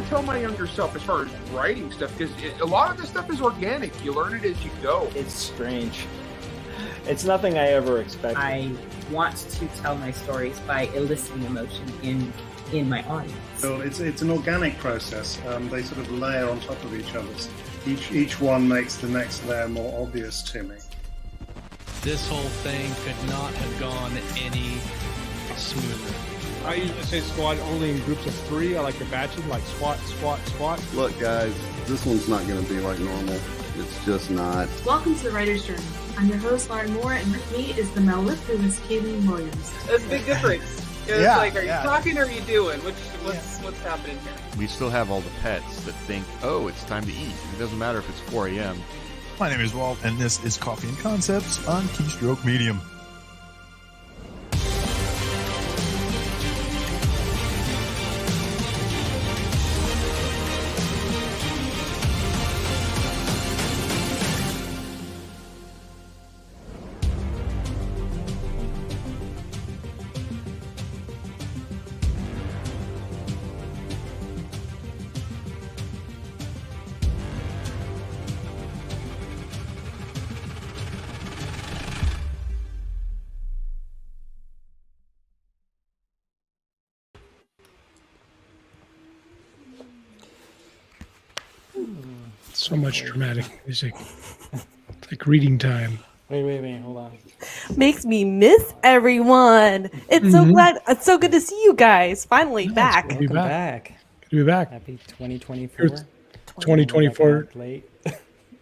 tell my younger self as far as writing stuff, because a lot of this stuff is organic. You learn it as you go. It's strange. It's nothing I ever expected. I want to tell my stories by eliciting emotion in my audience. So it's an organic process. They sort of layer on top of each other. Each one makes the next layer more obvious to me. This whole thing could not have gone any smoother. I usually say squad only in groups of 3. I like the batches, like squat, squat, squat. Look, guys, this one's not going to be like normal. It's just not. Welcome to the Writer's Journey. I'm your host, Lauren Moore, and with me is the Melwith, who is Kayleen Williams. That's a big difference. It's like, are you talking or are you doing? What's happening here? We still have all the pets that think, oh, it's time to eat. It doesn't matter if it's 4 a.m. My name is Walt, and this is Coffee and Concepts on Keystroke Medium. So much dramatic music. It's like reading time. Wait, hold on. Makes me miss everyone. It's so glad. It's so good to see you guys. Finally back. Welcome back. Good to be back. Happy 2024. 2024. Late.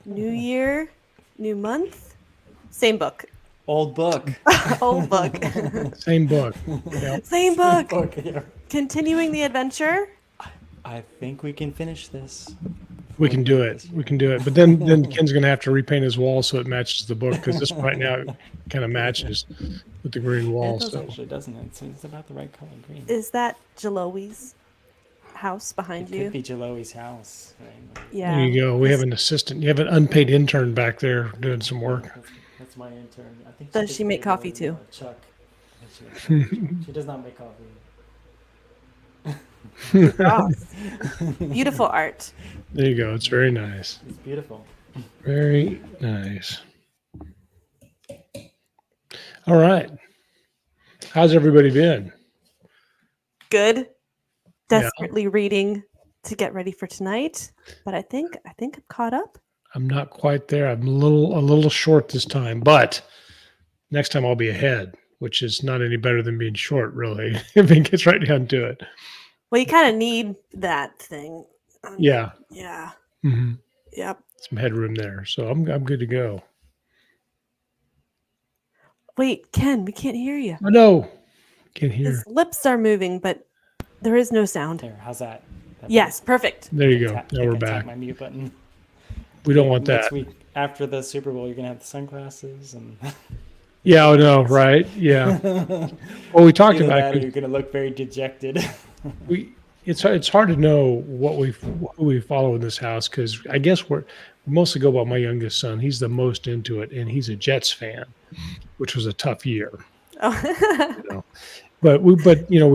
New year, new month, same book. Old book. Old book. Same book. Yep. Same book. Yeah. Continuing the adventure. I think we can finish this. We can do it. We can do it. But then Ken's going to have to repaint his wall so it matches the book, because this right now kind of matches with the green wall. It does so actually, doesn't it? It's about the right color green. Is that Jalowi's house behind It you? could be Jalowi's house. Right? Yeah. there you go. We have an assistant. You have an unpaid intern back there doing some work. That's my intern. I think Does gets she make paid coffee more too? than Chuck. She does not make coffee. Beautiful art. There you go. It's very nice. It's beautiful. Very nice. All right. How's everybody been? Good. Desperately reading to get ready for tonight, but I think I'm caught up. I'm not quite there. I'm a little short this time, but next time I'll be ahead, which is not any better than being short, really, if it gets right down to it. Well, you kind of need that thing. Yeah. Yeah. Mm-hmm. Yep. Some headroom there, so I'm good to go. Wait, Ken, we can't hear you. Oh no, can't hear. His lips are moving, but there is no sound. There, how's that? Yes, perfect. There you go. Now we're back. My mute button. We don't want that. Next week, after the Super Bowl, you're gonna have the sunglasses and. Yeah, I know, right? Yeah. Well, we talked Either about that or you're gonna look very dejected. It's hard to know who we follow in this house, because I guess we mostly go by my youngest son. He's the most into it, and he's a Jets fan, which was a tough year. Oh. But we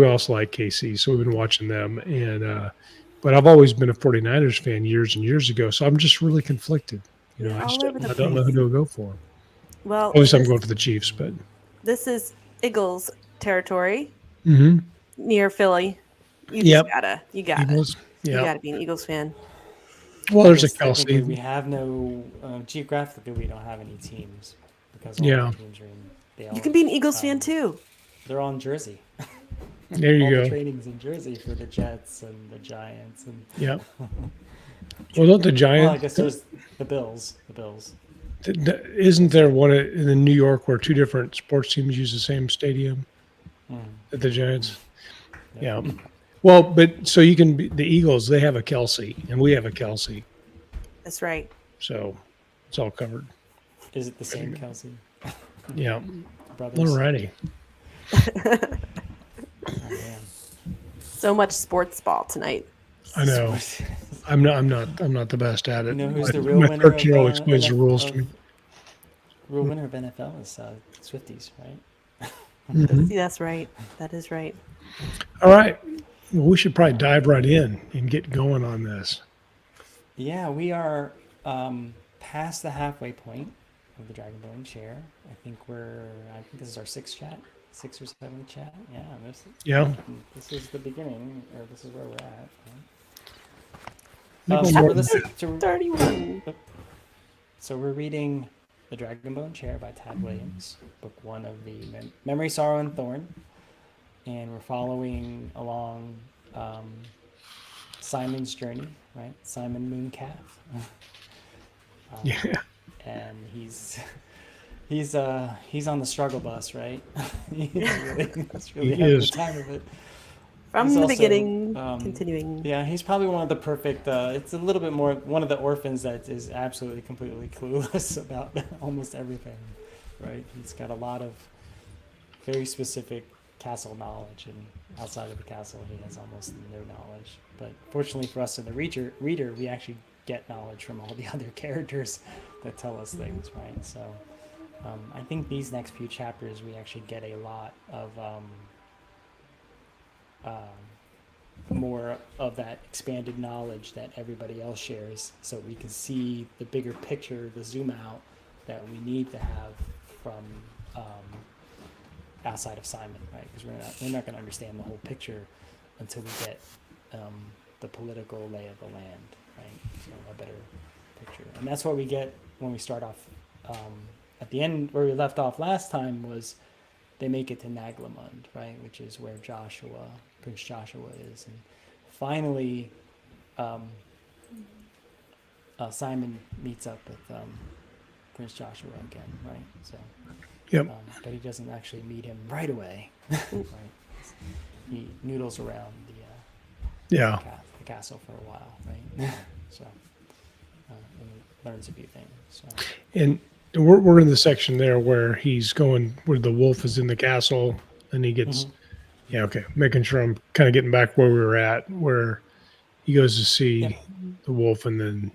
also like KC, so we've been watching them. And but I've always been a 49ers fan years and years ago, so I'm just really conflicted. I don't know who to go for. Well, obviously I'm going for the Chiefs, but this is Eagles territory near Philly. You gotta Eagles. You gotta be an Eagles fan. Well, there's a Kelsey. We have no geographically. We don't have any teams because all the teams are in. You can be an Eagles fan too. They're all in Jersey. There you all go. The training's in Jersey for the Jets and the Giants and. Yeah. Well, not the Giants. Well, I guess there's the Bills. The Bills. Isn't there one in New York where two different sports teams use the same stadium? At the Giants. Yeah. Well, but so you can be the Eagles. They have a Kelsey, and we have a Kelsey. That's right. So it's all covered. Is it the same Kelsey? Yeah. Brothers. Alrighty. So much sports ball tonight. I know. I'm not the best at it. You know who's the real winner? My 13-year-old explains the rules to me. Real winner of NFL is Swifties, right? See, that's right. That is right. All right. Well, we should probably dive right in and get going on this. Yeah, we are past the halfway point of the Dragonbone Chair. I think this is our sixth or seventh chat. Yeah, this is the beginning, or this is where we're at. Right? 31. So we're reading The Dragonbone Chair by Tad Williams, book 1 of the Memory, Sorrow, and Thorn. And we're following along Simon's journey, right? Simon Mooncalf. And he's on the struggle bus, right? He's really having the time of it. From the beginning, continuing. Yeah, he's probably one of the perfect. It's a little bit more one of the orphans that is absolutely completely clueless about almost everything, right? He's got a lot of very specific castle knowledge, and outside of the castle, he has almost no knowledge. But fortunately for us in the reader, we actually get knowledge from all the other characters that tell us things, right? So I think these next few chapters, we actually get a lot of more of that expanded knowledge that everybody else shares, so we can see the bigger picture, the zoom out that we need to have from outside of Simon, right? Because we're not going to understand the whole picture until we get the political lay of the land, right? So a better picture, and that's what we get when we start off at the end where we left off last time. Was they make it to Naglamund, right, which is where Prince Joshua is, and finally Simon meets up with Prince Joshua again, right? So, but he doesn't actually meet him right away, right? He noodles around the castle for a while, right? So, and learns a few things. So. And we're in the section there where he's going, where the wolf is in the castle, and he gets, making sure I'm kind of getting back where we were at, where he goes to see the wolf, and then.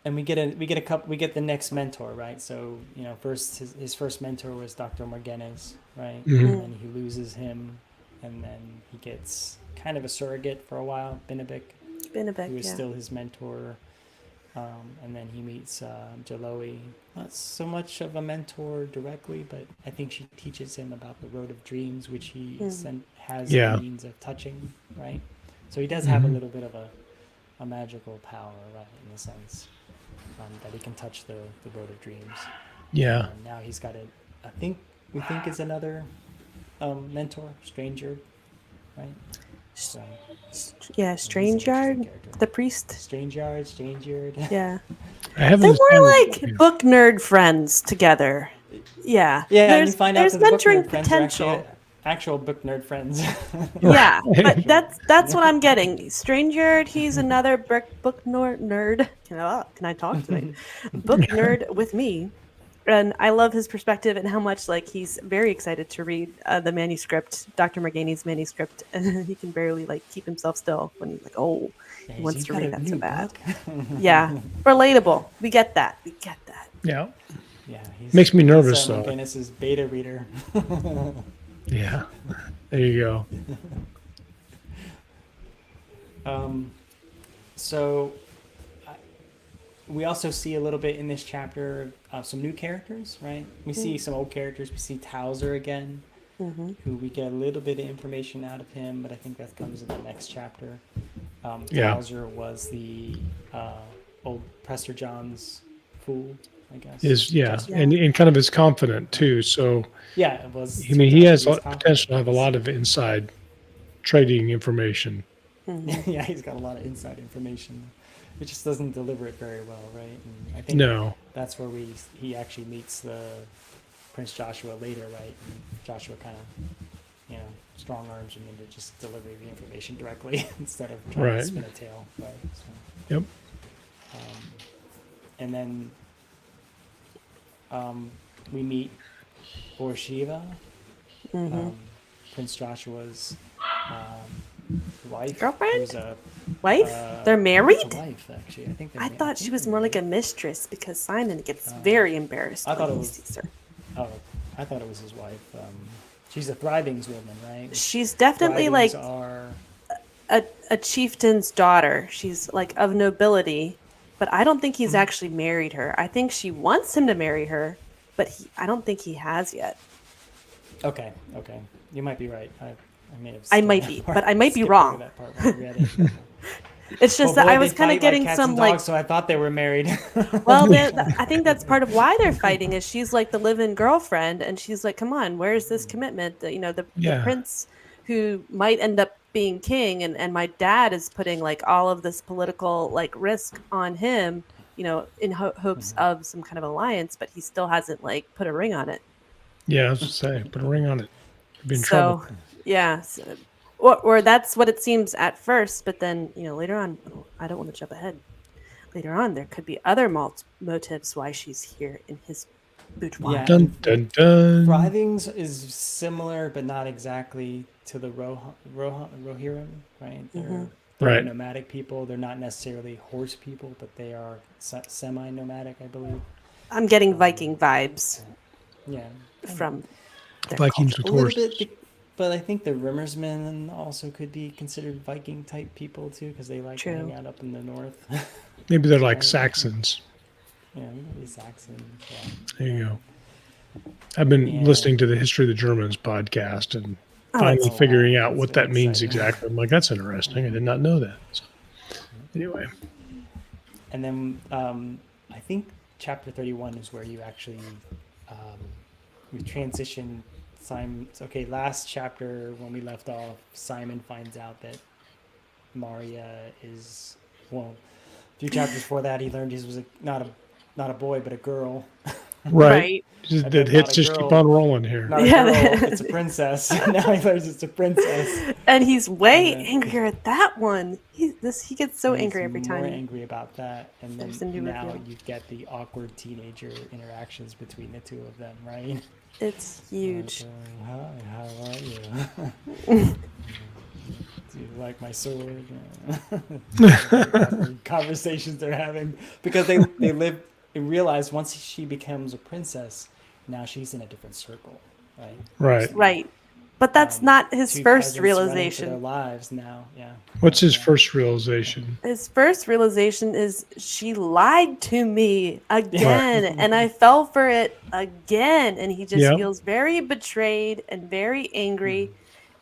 And we get the next mentor, right? So first his first mentor was Dr. Morganes, right? Mm-hmm. And then he loses him, and then he gets kind of a surrogate for a while, Benebek, who is still his mentor. And then he meets Jaloe, not so much of a mentor directly, but I think she teaches him about the Road of Dreams, which he has a means of touching, right? So he does have a little bit of a magical power, right, in the sense that he can touch the Road of Dreams. Yeah. And now he's got we think is another mentor, Stranger, right? So, Strangyard, the priest. Strangyard. Yeah. They're more like book nerd friends together. Yeah. Yeah, and you find out that the mentoring book nerd potential. Friends are actual book nerd friends. Yeah, but that's what I'm getting. Strangyard, he's another book nerd. Can I talk tonight? Book nerd with me. And I love his perspective and how much he's very excited to read the manuscript, Dr. Morgani's manuscript, and he can barely keep himself still when he's he wants to read that so bad. Yeah, relatable. We get that. Yeah. Yeah. Makes me nervous though. Morganes's beta reader. Yeah. There you go. So. We also see a little bit in this chapter some new characters, right? We see some old characters. We see Towser again, who we get a little bit of information out of him, but I think that comes in the next chapter. Towser was the old Prester John's fool, I guess. And kind of is confident too. So it was. I mean, he has potential to have a lot of inside trading information. Yeah, he's got a lot of inside information. It just doesn't deliver it very well, right? And I think that's where he actually meets the Prince Joshua later, right? And Joshua kind of, strong arms him into just delivering the information directly instead of trying to spin a tail, right? So, and then we meet Borshiva, Prince Joshua's wife, girlfriend, wife. They're married. Wife, actually, I think. I thought she was more like a mistress because Simon gets very embarrassed when he sees her. Oh, I thought it was his wife. She's a Thrivings woman, right? She's definitely like a chieftain's daughter. She's like of nobility, but I don't think he's actually married her. I think she wants him to marry her, but I don't think he has yet. Okay. You might be right. I might be, but I might be wrong. It's just that I was kind of getting some like. So I thought they were married. Well, I think that's part of why they're fighting. Is she's like the live-in girlfriend, and she's like, "Come on, where's this commitment? The prince who might end up being king, and my dad is putting like all of this political like risk on him, in hopes of some kind of alliance, but he still hasn't like put a ring on it." Yeah, I was just saying, put a ring on it. You'd be in trouble. Yeah. Or that's what it seems at first, but then, later on, I don't want to jump ahead. Later on, there could be other motives why she's here in his boudoir. Yeah. Dun, dun, dun. Thrivings is similar, but not exactly to the Rohirrim, right? They're nomadic people. They're not necessarily horse people, but they are semi-nomadic, I believe. I'm getting Viking vibes. Yeah. From Vikings with horses. But I think the Rimmersmen also could be considered Viking type people too, because they like hang out up in the north. Maybe they're like Saxons. Yeah, maybe Saxons. Yeah. There you go. I've been listening to the History of the Germans podcast and finally figuring out what that means exactly. I'm like, that's interesting. I did not know that. So, anyway. And then I think chapter 31 is where you actually we transition. Simon. Okay, last chapter when we left off, Simon finds out that Maria is a few chapters before that he learned he was not a boy but a girl. Right. The hits just keep on rolling here. Not a girl, it's a princess. Now he learns it's a princess. And he's way angrier at that one. He gets so angry every time. More angry about that, and then now you get the awkward teenager interactions between the two of them, right? It's huge. Hi, how are you? Do you like my sword? Conversations they're having because they realize once she becomes a princess, now she's in a different circle, right? Right. But that's not his first realization. For their lives now, yeah. What's his first realization? His first realization is she lied to me again, and I fell for it again. And he just feels very betrayed and very angry.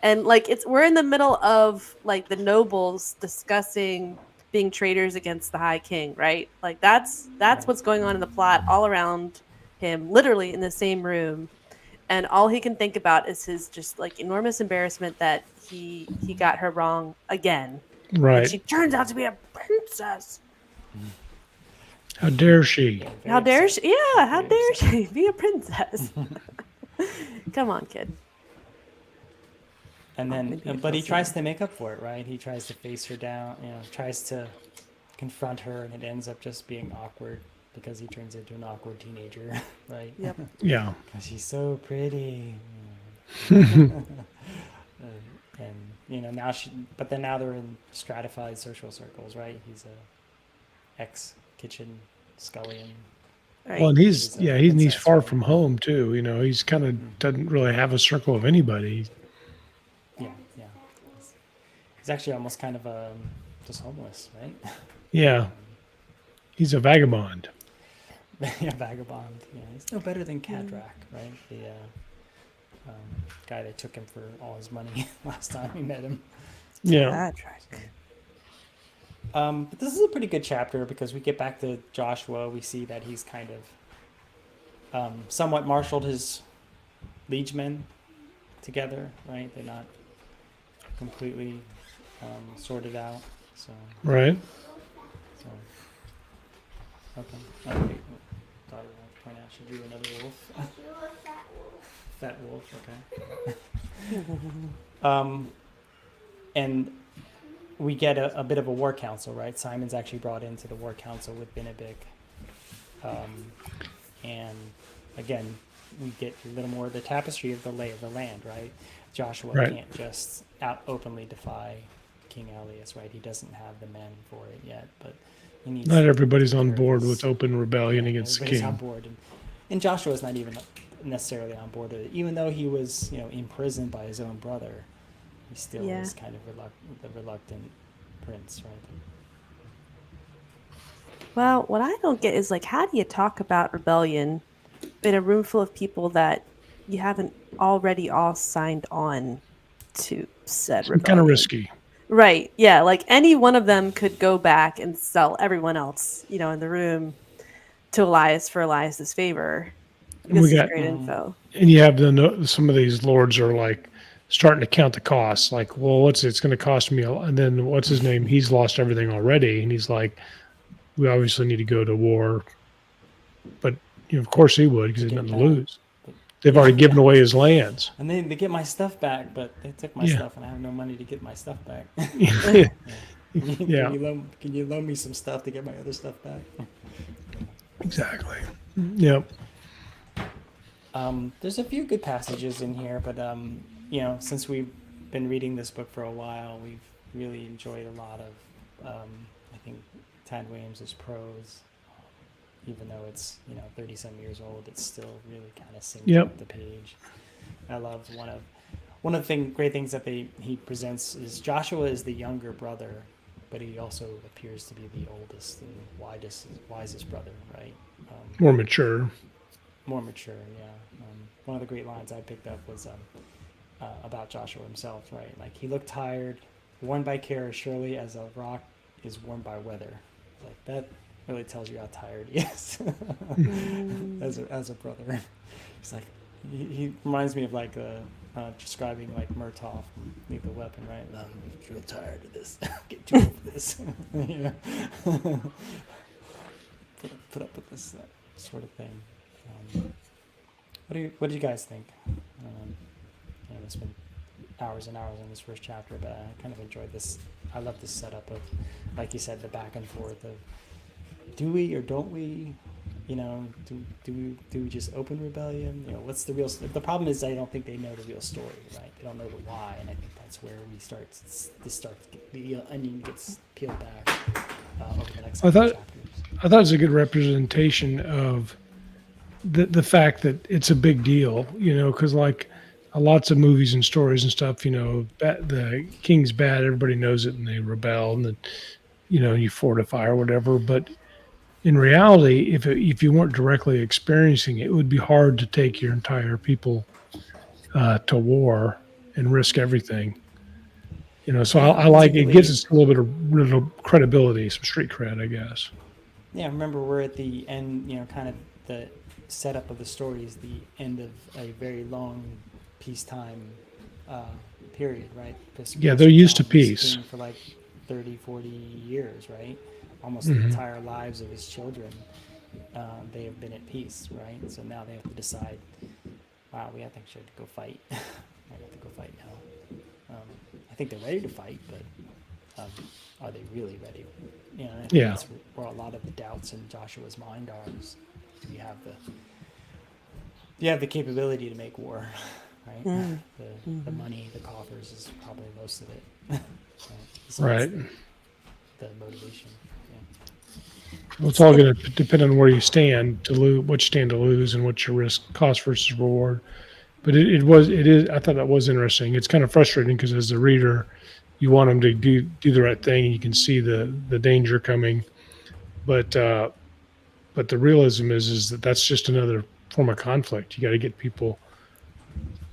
And like we're in the middle of like the nobles discussing being traitors against the High King, right? Like that's what's going on in the plot all around him, literally in the same room. And all he can think about is his just like enormous embarrassment that he got her wrong again. Right. And she turns out to be a princess. How dare she? How dare she? Yeah, how dare she be a princess? Come on, kid. And then, but he tries to make up for it, right? He tries to face her down, tries to confront her, and it ends up just being awkward. Because he turns into an awkward teenager, right? Yep. Yeah. Because she's so pretty. And now they're in stratified social circles, right? He's a ex-kitchen scullion. Right. Well, and he's far from home too. He's kind of doesn't really have a circle of anybody. Yeah. He's actually almost kind of just homeless, right? Yeah. He's a vagabond. Yeah, vagabond. Yeah, he's no better than Cadrak, right? The guy that took him for all his money last time we met him. Yeah. But this is a pretty good chapter because we get back to Joshua. We see that he's kind of somewhat marshaled his liegemen together, right? They're not completely sorted out. So right. Okay. Thought I would point out. Should do another wolf. Fat wolf. Okay. And we get a bit of a war council, right? Simon's actually brought into the war council with Benedict. And again, we get a little more of the tapestry of the lay of the land, right? Joshua can't just openly defy King Elias, right? He doesn't have the men for it yet, but not everybody's on board with open rebellion against the king. On board. And Joshua is not even necessarily on board with it, even though he was, imprisoned by his own brother. He still is kind of the reluctant prince, right? Well, what I don't get is like, how do you talk about rebellion in a room full of people that you haven't already all signed on to said rebellion? Kind of risky. Right. Yeah. Like any one of them could go back and sell everyone else, in the room to Elias for Elias's favor. This is great info. And you have some of these lords are like starting to count the costs. Like, well, it's going to cost me? And then what's his name? He's lost everything already. And he's like, we obviously need to go to war. But, of course he would, because he's nothing to lose. They've already given away his lands. And they get my stuff back, but they took my stuff, and I have no money to get my stuff back. Yeah. Can you loan me some stuff to get my other stuff back? Exactly. Yep. There's a few good passages in here, but since we've been reading this book for a while, we've really enjoyed a lot of, I think, Tad Williams' prose. Even though it's 30-some years old, it's still really kind of sings up the page. I love one of the great things that he presents is Joshua is the younger brother, but he also appears to be the oldest and wisest brother, right? More mature. More mature, yeah. One of the great lines I picked up was about Joshua himself, right? Like, he looked tired, worn by care as surely as a rock is worn by weather. Like, that really tells you how tired he is as a brother. He's like, he reminds me of like describing like Murtaugh from Lethal Weapon, right? I'm real tired of this. Get too old for this. Put up with this sort of thing. What do you guys think? It's been hours and hours in this first chapter, but I kind of enjoyed this. I love this setup of, like you said, the back and forth of, do we or don't we? Do we just open rebellion? What's the real? The problem is I don't think they know the real story, right? They don't know the why, and I think that's where the onion gets peeled back over the next couple chapters. I thought it was a good representation of the fact that it's a big deal, because like lots of movies and stories and stuff, the king's bad, everybody knows it, and they rebel, and then you fortify or whatever, but in reality, if you weren't directly experiencing it, it would be hard to take your entire people to war and risk everything. So I like it. Gives us a little bit of credibility, some street cred, I guess. Yeah, remember we're at the end. Kind of the setup of the story is the end of a very long peacetime period, right? Yeah, they're used to peace for like 30, 40 years, right? Almost the entire lives of his children, they have been at peace, right? So now they have to decide, wow, we have to actually go fight. I have to go fight now. I think they're ready to fight, but are they really ready? I think that's where a lot of the doubts in Joshua's mind are. Do you have the capability to make war, right? The money, the coffers is probably most of it. Right. The motivation. Well, it's all going to depend on where you stand to lose, what you stand to lose, and what your risk, cost versus reward. But it is. I thought that was interesting. It's kind of frustrating because as a reader, you want them to do the right thing, and you can see the danger coming. But the realism is that that's just another form of conflict. You got to get people.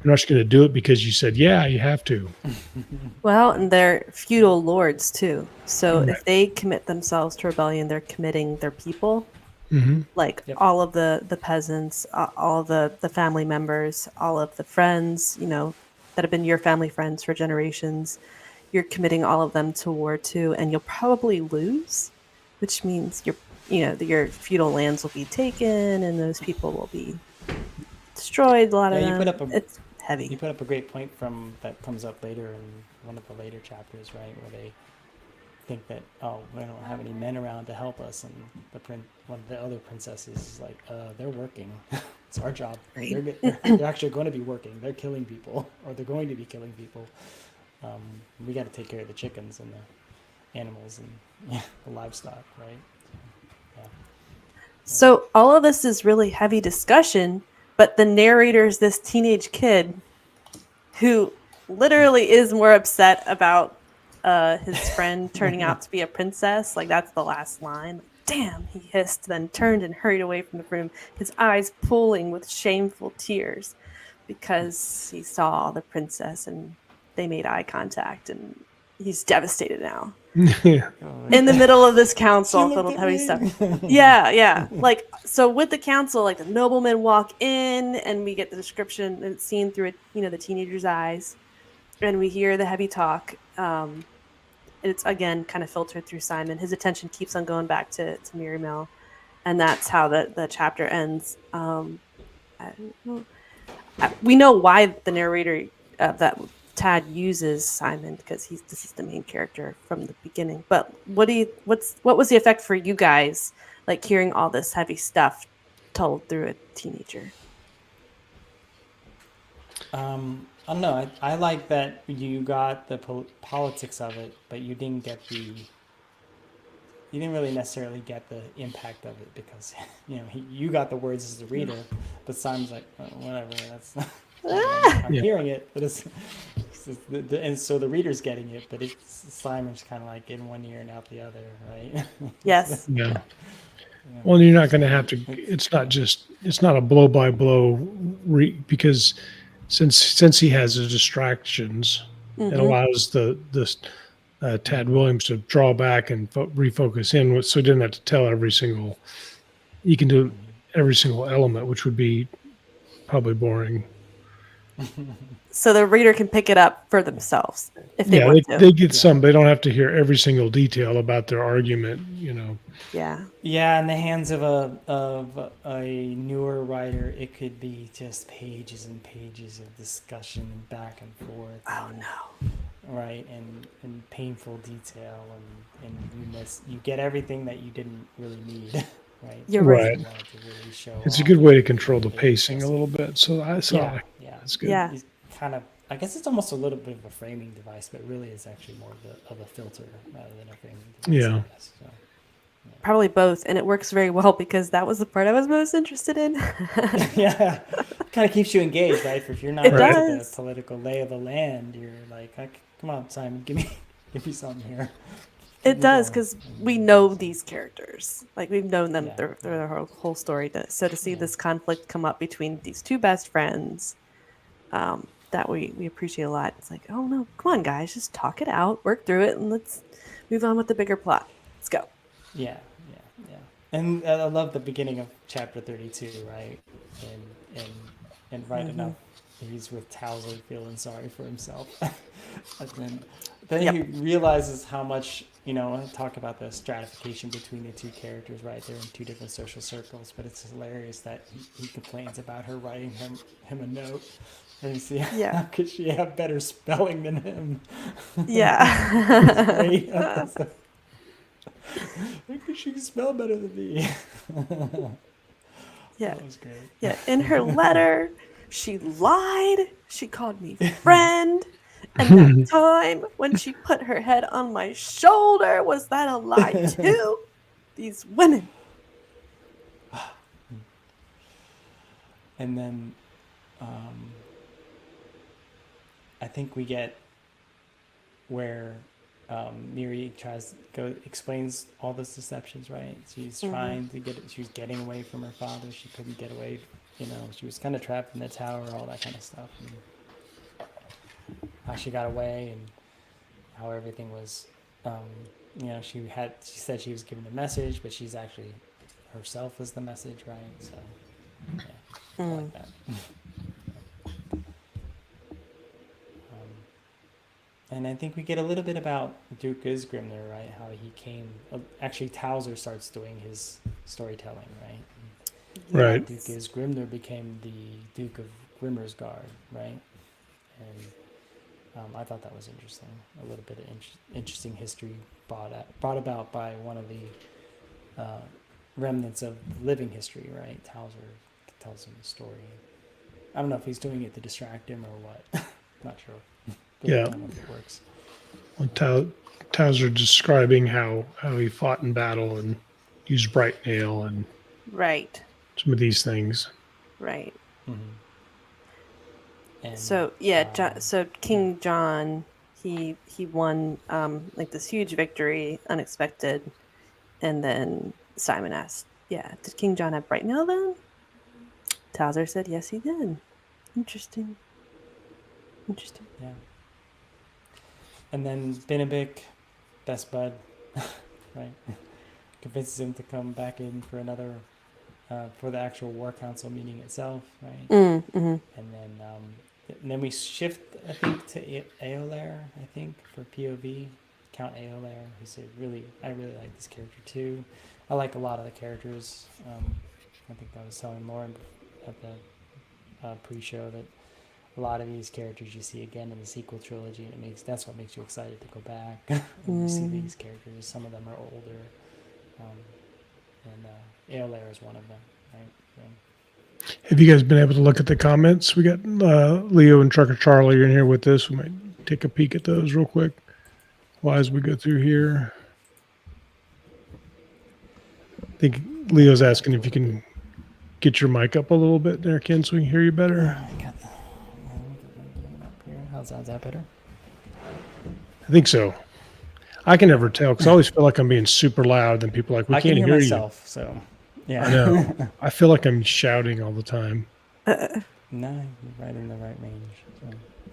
You're not just going to do it because you said, yeah, you have to. Well, and they're feudal lords too. So if they commit themselves to rebellion, they're committing their people. Mm-hmm. Like all of the peasants, all of the family members, all of the friends, that have been your family friends for generations. You're committing all of them to war too, and you'll probably lose, which means your feudal lands will be taken and those people will be destroyed. A lot of them. It's heavy. You put up a great point that comes up later in one of the later chapters, right, where they think that we don't have any men around to help us, and one of the other princesses is like, they're working. It's our job. Right. They're actually going to be working. They're killing people, or they're going to be killing people. We got to take care of the chickens and the animals and the livestock, right? So all of this is really heavy discussion, but the narrator is this teenage kid who literally is more upset about his friend turning out to be a princess. Like, that's the last line. Damn, he hissed, then turned and hurried away from the room, his eyes pooling with shameful tears because he saw the princess and they made eye contact, and he's devastated now. In the middle of this council filled with heavy stuff. Yeah. Like, so with the council, like, the noblemen walk in and we get the description, and it's seen through the teenager's eyes, and we hear the heavy talk. It's again kind of filtered through Simon. His attention keeps on going back to Miriamel, and that's how the chapter ends. We know why the narrator that Tad uses Simon, because this is the main character from the beginning. But what was the effect for you guys, like hearing all this heavy stuff told through a teenager? I don't know. I like that you got the politics of it, but you didn't really necessarily get the impact of it, because you got the words as the reader, but Simon's like, oh, whatever. That's not, I'm hearing it, but and so the reader's getting it, but Simon's kind of like in one ear and out the other, right? Yes. Yeah. Well, you're not going to have to. It's not a blow by blow, because since he has the distractions, it allows the Tad Williams to draw back and refocus in, so he didn't have to tell every single. You can do every single element, which would be probably boring. So the reader can pick it up for themselves if they want to. They get some. They don't have to hear every single detail about their argument. Yeah. Yeah, in the hands of a newer writer, it could be just pages and pages of discussion back and forth. Oh no. Right, and painful detail, and you get everything that you didn't really need. Right. You're right. It's a good way to control the pacing a little bit. So that's good. Yeah. Kind of, I guess it's almost a little bit of a framing device, but really it's actually more of a filter rather than a framing device. Yeah. So, probably both, and it works very well because that was the part I was most interested in. Yeah, kind of keeps you engaged, right? If you're not into the political lay of the land, you're like, come on, Simon, give me something here. It does, because we know these characters. Like, we've known them through their whole story. So to see this conflict come up between these two best friends, that we appreciate a lot. It's like, oh no, come on, guys, just talk it out, work through it, and let's move on with the bigger plot. Let's go. Yeah. And I love the beginning of chapter 32, right? And right enough, he's with Towser feeling sorry for himself. And then he realizes how much, talk about the stratification between the two characters, right? They're in two different social circles, but it's hilarious that he complains about her writing him a note. And you see, how could she have better spelling than him? Yeah. Great. Maybe she can spell better than me. Yeah. That was great. Yeah. In her letter, she lied. She called me friend. And that time when she put her head on my shoulder, was that a lie too? These women. And then I think we get where Miri explains all those deceptions, right? She's trying to she was getting away from her father. She couldn't get away. She was kind of trapped in the tower, all that kind of stuff. And how she got away and how everything was, she said she was given a message, but she's actually herself was the message, right? So, I like that. And I think we get a little bit about Duke Isgrimner, right? How he came. Actually, Towser starts doing his storytelling, right? Right. Duke Isgrimner became the Duke of Grimmersgard, right? And I thought that was interesting. A little bit of interesting history brought about by one of the remnants of living history, right? Towser tells him the story. I don't know if he's doing it to distract him or what. Not sure. Yeah. It works. Towser describing how he fought in battle and used bright nail and right. some of these things. Right. And, so yeah, so King John, he won like this huge victory, unexpected, and then Simon asked, "Yeah, did King John have bright mail then?" Towser said, "Yes, he did." Interesting. Yeah. And then Benedict, best bud, right, convinces him to come back in for another, for the actual War Council meeting itself, right? Mm-hmm. And then we shift, I think, to Eolair, I think, for POV. Count Eolair, who's I really like this character too. I like a lot of the characters. I think I was telling Lauren at the pre-show that a lot of these characters you see again in the sequel trilogy, and that's what makes you excited to go back when you see these characters. Some of them are older, and Eolair is one of them, right? So. Have you guys been able to look at the comments? We got Leo and Trucker Charlie in here with us. We might take a peek at those real quick. Why as we go through here. I think Leo's asking if you can get your mic up a little bit there, Ken, so we can hear you better. How's that better? I think so. I can never tell because I always feel like I'm being super loud and people are like, we can't hear myself, you. So, yeah. I know. I feel like I'm shouting all the time. No, you're right in the right range. So.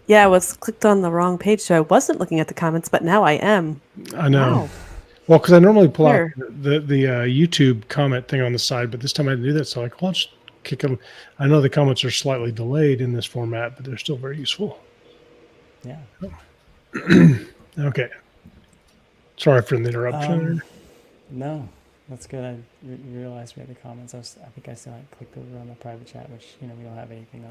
Yeah, I was clicked on the wrong page, so I wasn't looking at the comments, but now I am. I know. Wow. Well, because I normally pull out the YouTube comment thing on the side, but this time I didn't do that. So I'll just kick them. I know the comments are slightly delayed in this format, but they're still very useful. Yeah. Okay. Sorry for the interruption. No, that's good. I realized we had the comments. I think I still clicked over on the private chat, which we don't have anything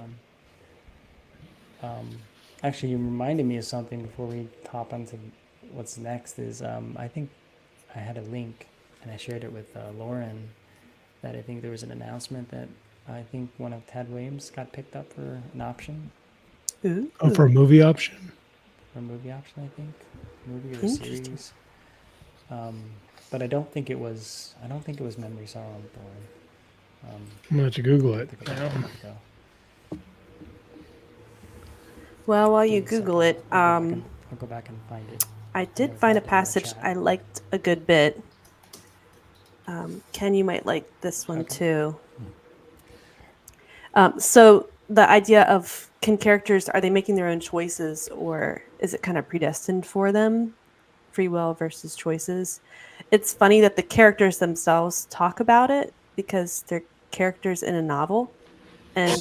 on. Actually, you reminded me of something before we hop onto what's next. Is I think I had a link and I shared it with Lauren that I think there was an announcement that I think one of Ted Williams got picked up for an option. Ooh. Oh, for a movie option? For a movie option, I think. Movie or series. But I don't think it was Memory Sorrow and Thorn. I'm gonna have to Google it. Well, while you Google it, I'll go back and find it. I did find a passage I liked a good bit. Ken, you might like this one too. So the idea of are they making their own choices, or is it kind of predestined for them? Free will versus choices. It's funny that the characters themselves talk about it because they're characters in a novel, and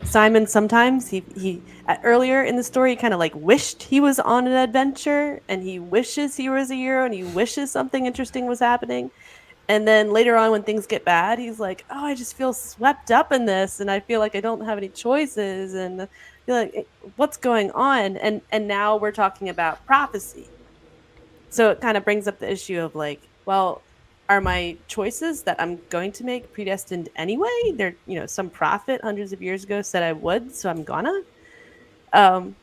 Simon sometimes he earlier in the story kind of like wished he was on an adventure, and he wishes he was a hero, and he wishes something interesting was happening. And then later on when things get bad, he's like, "Oh, I just feel swept up in this, and I feel like I don't have any choices, and I feel like what's going on?" And now we're talking about prophecy. So it kind of brings up the issue of like, well, are my choices that I'm going to make predestined anyway? They're, some prophet hundreds of years ago said I would, so I'm gonna.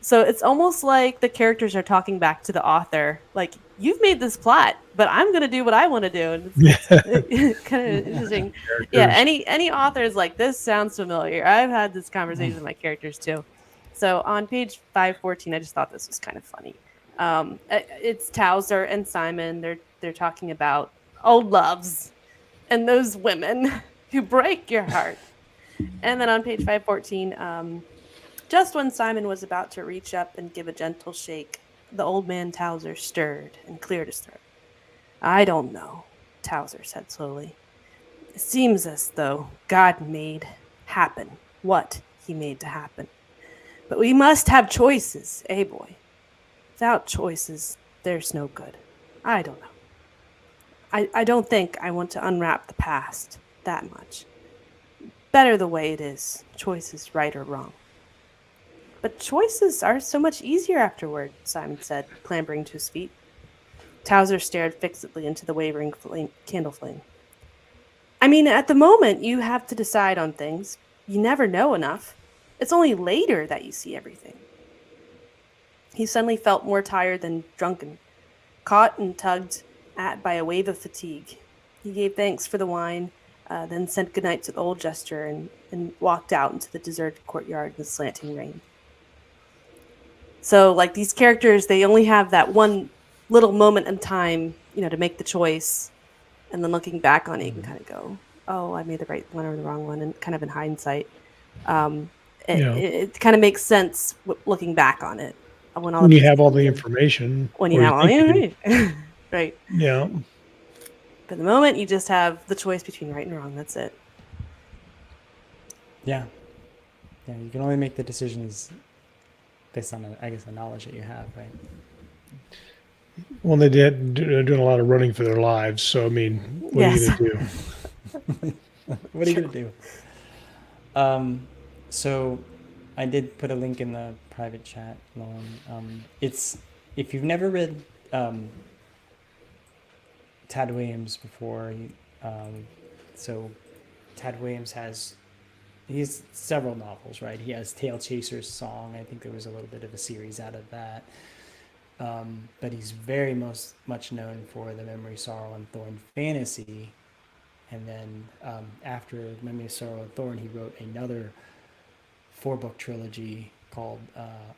So it's almost like the characters are talking back to the author, like, you've made this plot, but I'm gonna do what I want to do. And it's kind of interesting. Yeah, any authors like, this sounds familiar. I've had this conversation with my characters too. So on page 514, I just thought this was kind of funny. It's Towser and Simon. They're talking about old loves and those women who break your heart. And then on page 514, just when Simon was about to reach up and give a gentle shake, the old man Towser stirred and cleared his throat. "I don't know," Towser said slowly. "It seems as though God made happen what he made to happen. But we must have choices, eh, boy? Without choices, there's no good. I don't know. I don't think I want to unwrap the past that much. Better the way it is, choices right or wrong." "But choices are so much easier afterward," Simon said, clambering to his feet. Towser stared fixedly into the wavering candle flame. "I mean, at the moment, you have to decide on things. You never know enough. It's only later that you see everything." He suddenly felt more tired than drunken, caught and tugged at by a wave of fatigue. He gave thanks for the wine, then said goodnight to the old jester and walked out into the deserted courtyard in the slanting rain. So, like, these characters, they only have that one little moment in time, to make the choice. And then looking back on it, you can kind of go, oh, I made the right one or the wrong one, and kind of in hindsight. It kind of makes sense looking back on it. When you have all the information. When you have all the information. Right. Yeah. But at the moment, you just have the choice between right and wrong. That's it. Yeah. Yeah, you can only make the decisions based on, the knowledge that you have, right? Well, they're doing a lot of running for their lives. So, I mean, what are you going to do? What are you going to do? So I did put a link in the private chat, Lauren. It's, if you've never read Tad Williams before, so Tad Williams he has several novels, right? He has Tail Chaser's Song. I think there was a little bit of a series out of that. But he's very much known for the Memory, Sorrow, and Thorn fantasy. And then after Memory, Sorrow, and Thorn, he wrote another 4-book trilogy called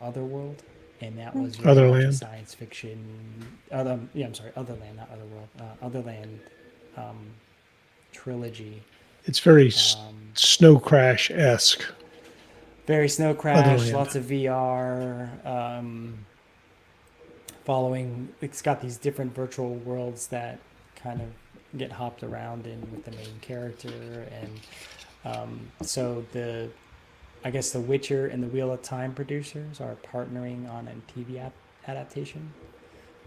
Otherworld. And that was Otherland. Science fiction. Otherland, not Otherworld. Otherland trilogy. It's very Snow Crash-esque. Very Snow Crash, Otherland. lots of VR. It's got these different virtual worlds that kind of get hopped around in with the main character. And so the Witcher and the Wheel of Time producers are partnering on a TV adaptation.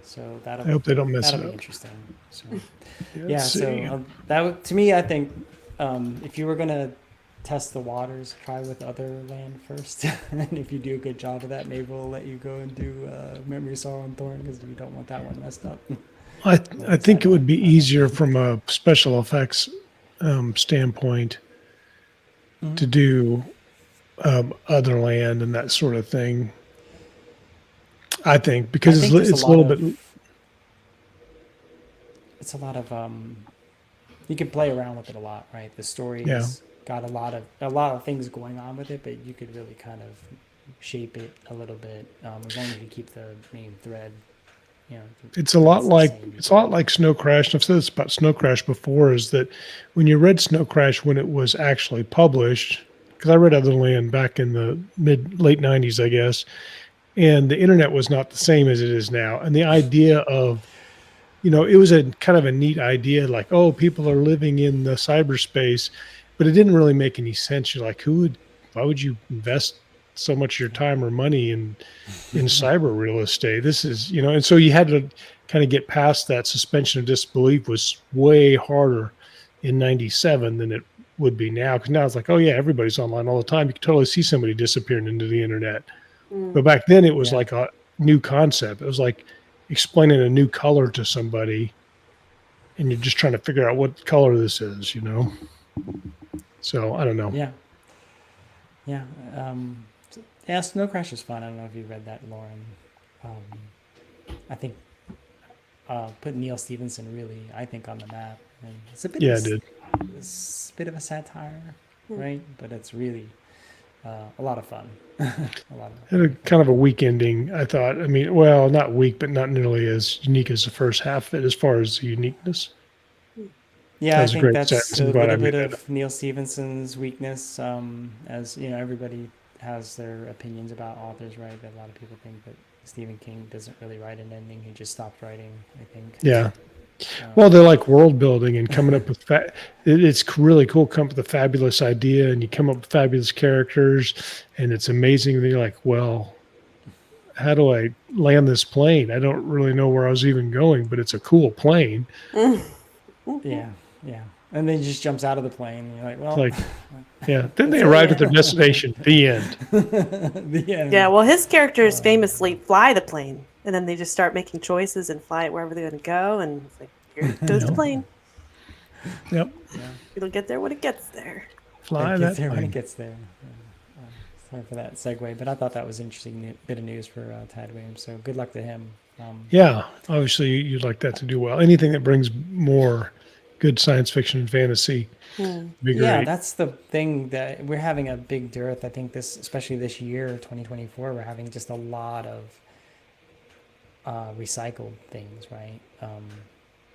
So I hope they don't mess it be up. Interesting. So, to me, I think if you were gonna test the waters, try with Otherland first, and if you do a good job of that, maybe we'll let you go and do Memory, Sorrow, and Thorn, because we don't want that one messed up. I think it would be easier from a special effects standpoint to do Otherland and that sort of thing. I think because it's a little bit. It's a lot of you can play around with it a lot, right? The story's got a lot of things going on with it, but you could really kind of shape it a little bit as long as you keep the main thread. It's a lot like Snow Crash. And I've said this about Snow Crash before, is that when you read Snow Crash when it was actually published, because I read Otherland back in the late 90s, I guess, and the internet was not the same as it is now. And the idea of, it was a kind of a neat idea, like, oh, people are living in the cyberspace, but it didn't really make any sense. You're like, why would you invest so much of your time or money in cyber real estate? This is, and so you had to kind of get past that. Suspension of disbelief was way harder in 97 than it would be now. Because now it's like, oh yeah, everybody's online all the time. You can totally see somebody disappearing into the internet. But back then it was like a new concept. It was like explaining a new color to somebody, and you're just trying to figure out what color this is, So I don't know. Yeah. Snow Crash is fun. I don't know if you read that, Lauren. I think put Neil Stephenson really, I think, on the map. And it's a bit it's a bit of a satire, right? But it's really a lot of fun. Had a kind of a weak ending, I thought. I mean, well, not weak, but not nearly as unique as the first half of it as far as the uniqueness. Yeah, I think that's a little bit of Neil Stephenson's weakness. As everybody has their opinions about authors, right? A lot of people think that Stephen King doesn't really write an ending; he just stopped writing, I think. Yeah. Well, they're like world building and coming up with it's really cool. Come up with a fabulous idea, and you come up with fabulous characters, and it's amazing. And you're like, well, how do I land this plane? I don't really know where I was even going, but it's a cool plane. Yeah. And then he just jumps out of the plane, and you're like, well. Then they arrived at their destination. The end. The end. Yeah, well, his characters famously fly the plane, and then they just start making choices and fly it wherever they're going to go, and it's like, here goes the plane. Yep. Yeah. It'll get there when it gets there. Fly that plane. when it gets there. Sorry for that segue, but I thought that was an interesting bit of news for Tad Williams, so good luck to him. Yeah, obviously you'd like that to do well. Anything that brings more good science fiction and fantasy. Be great. Yeah, that's the thing that we're having a big dearth. I think especially this year, 2024, we're having just a lot of recycled things, right?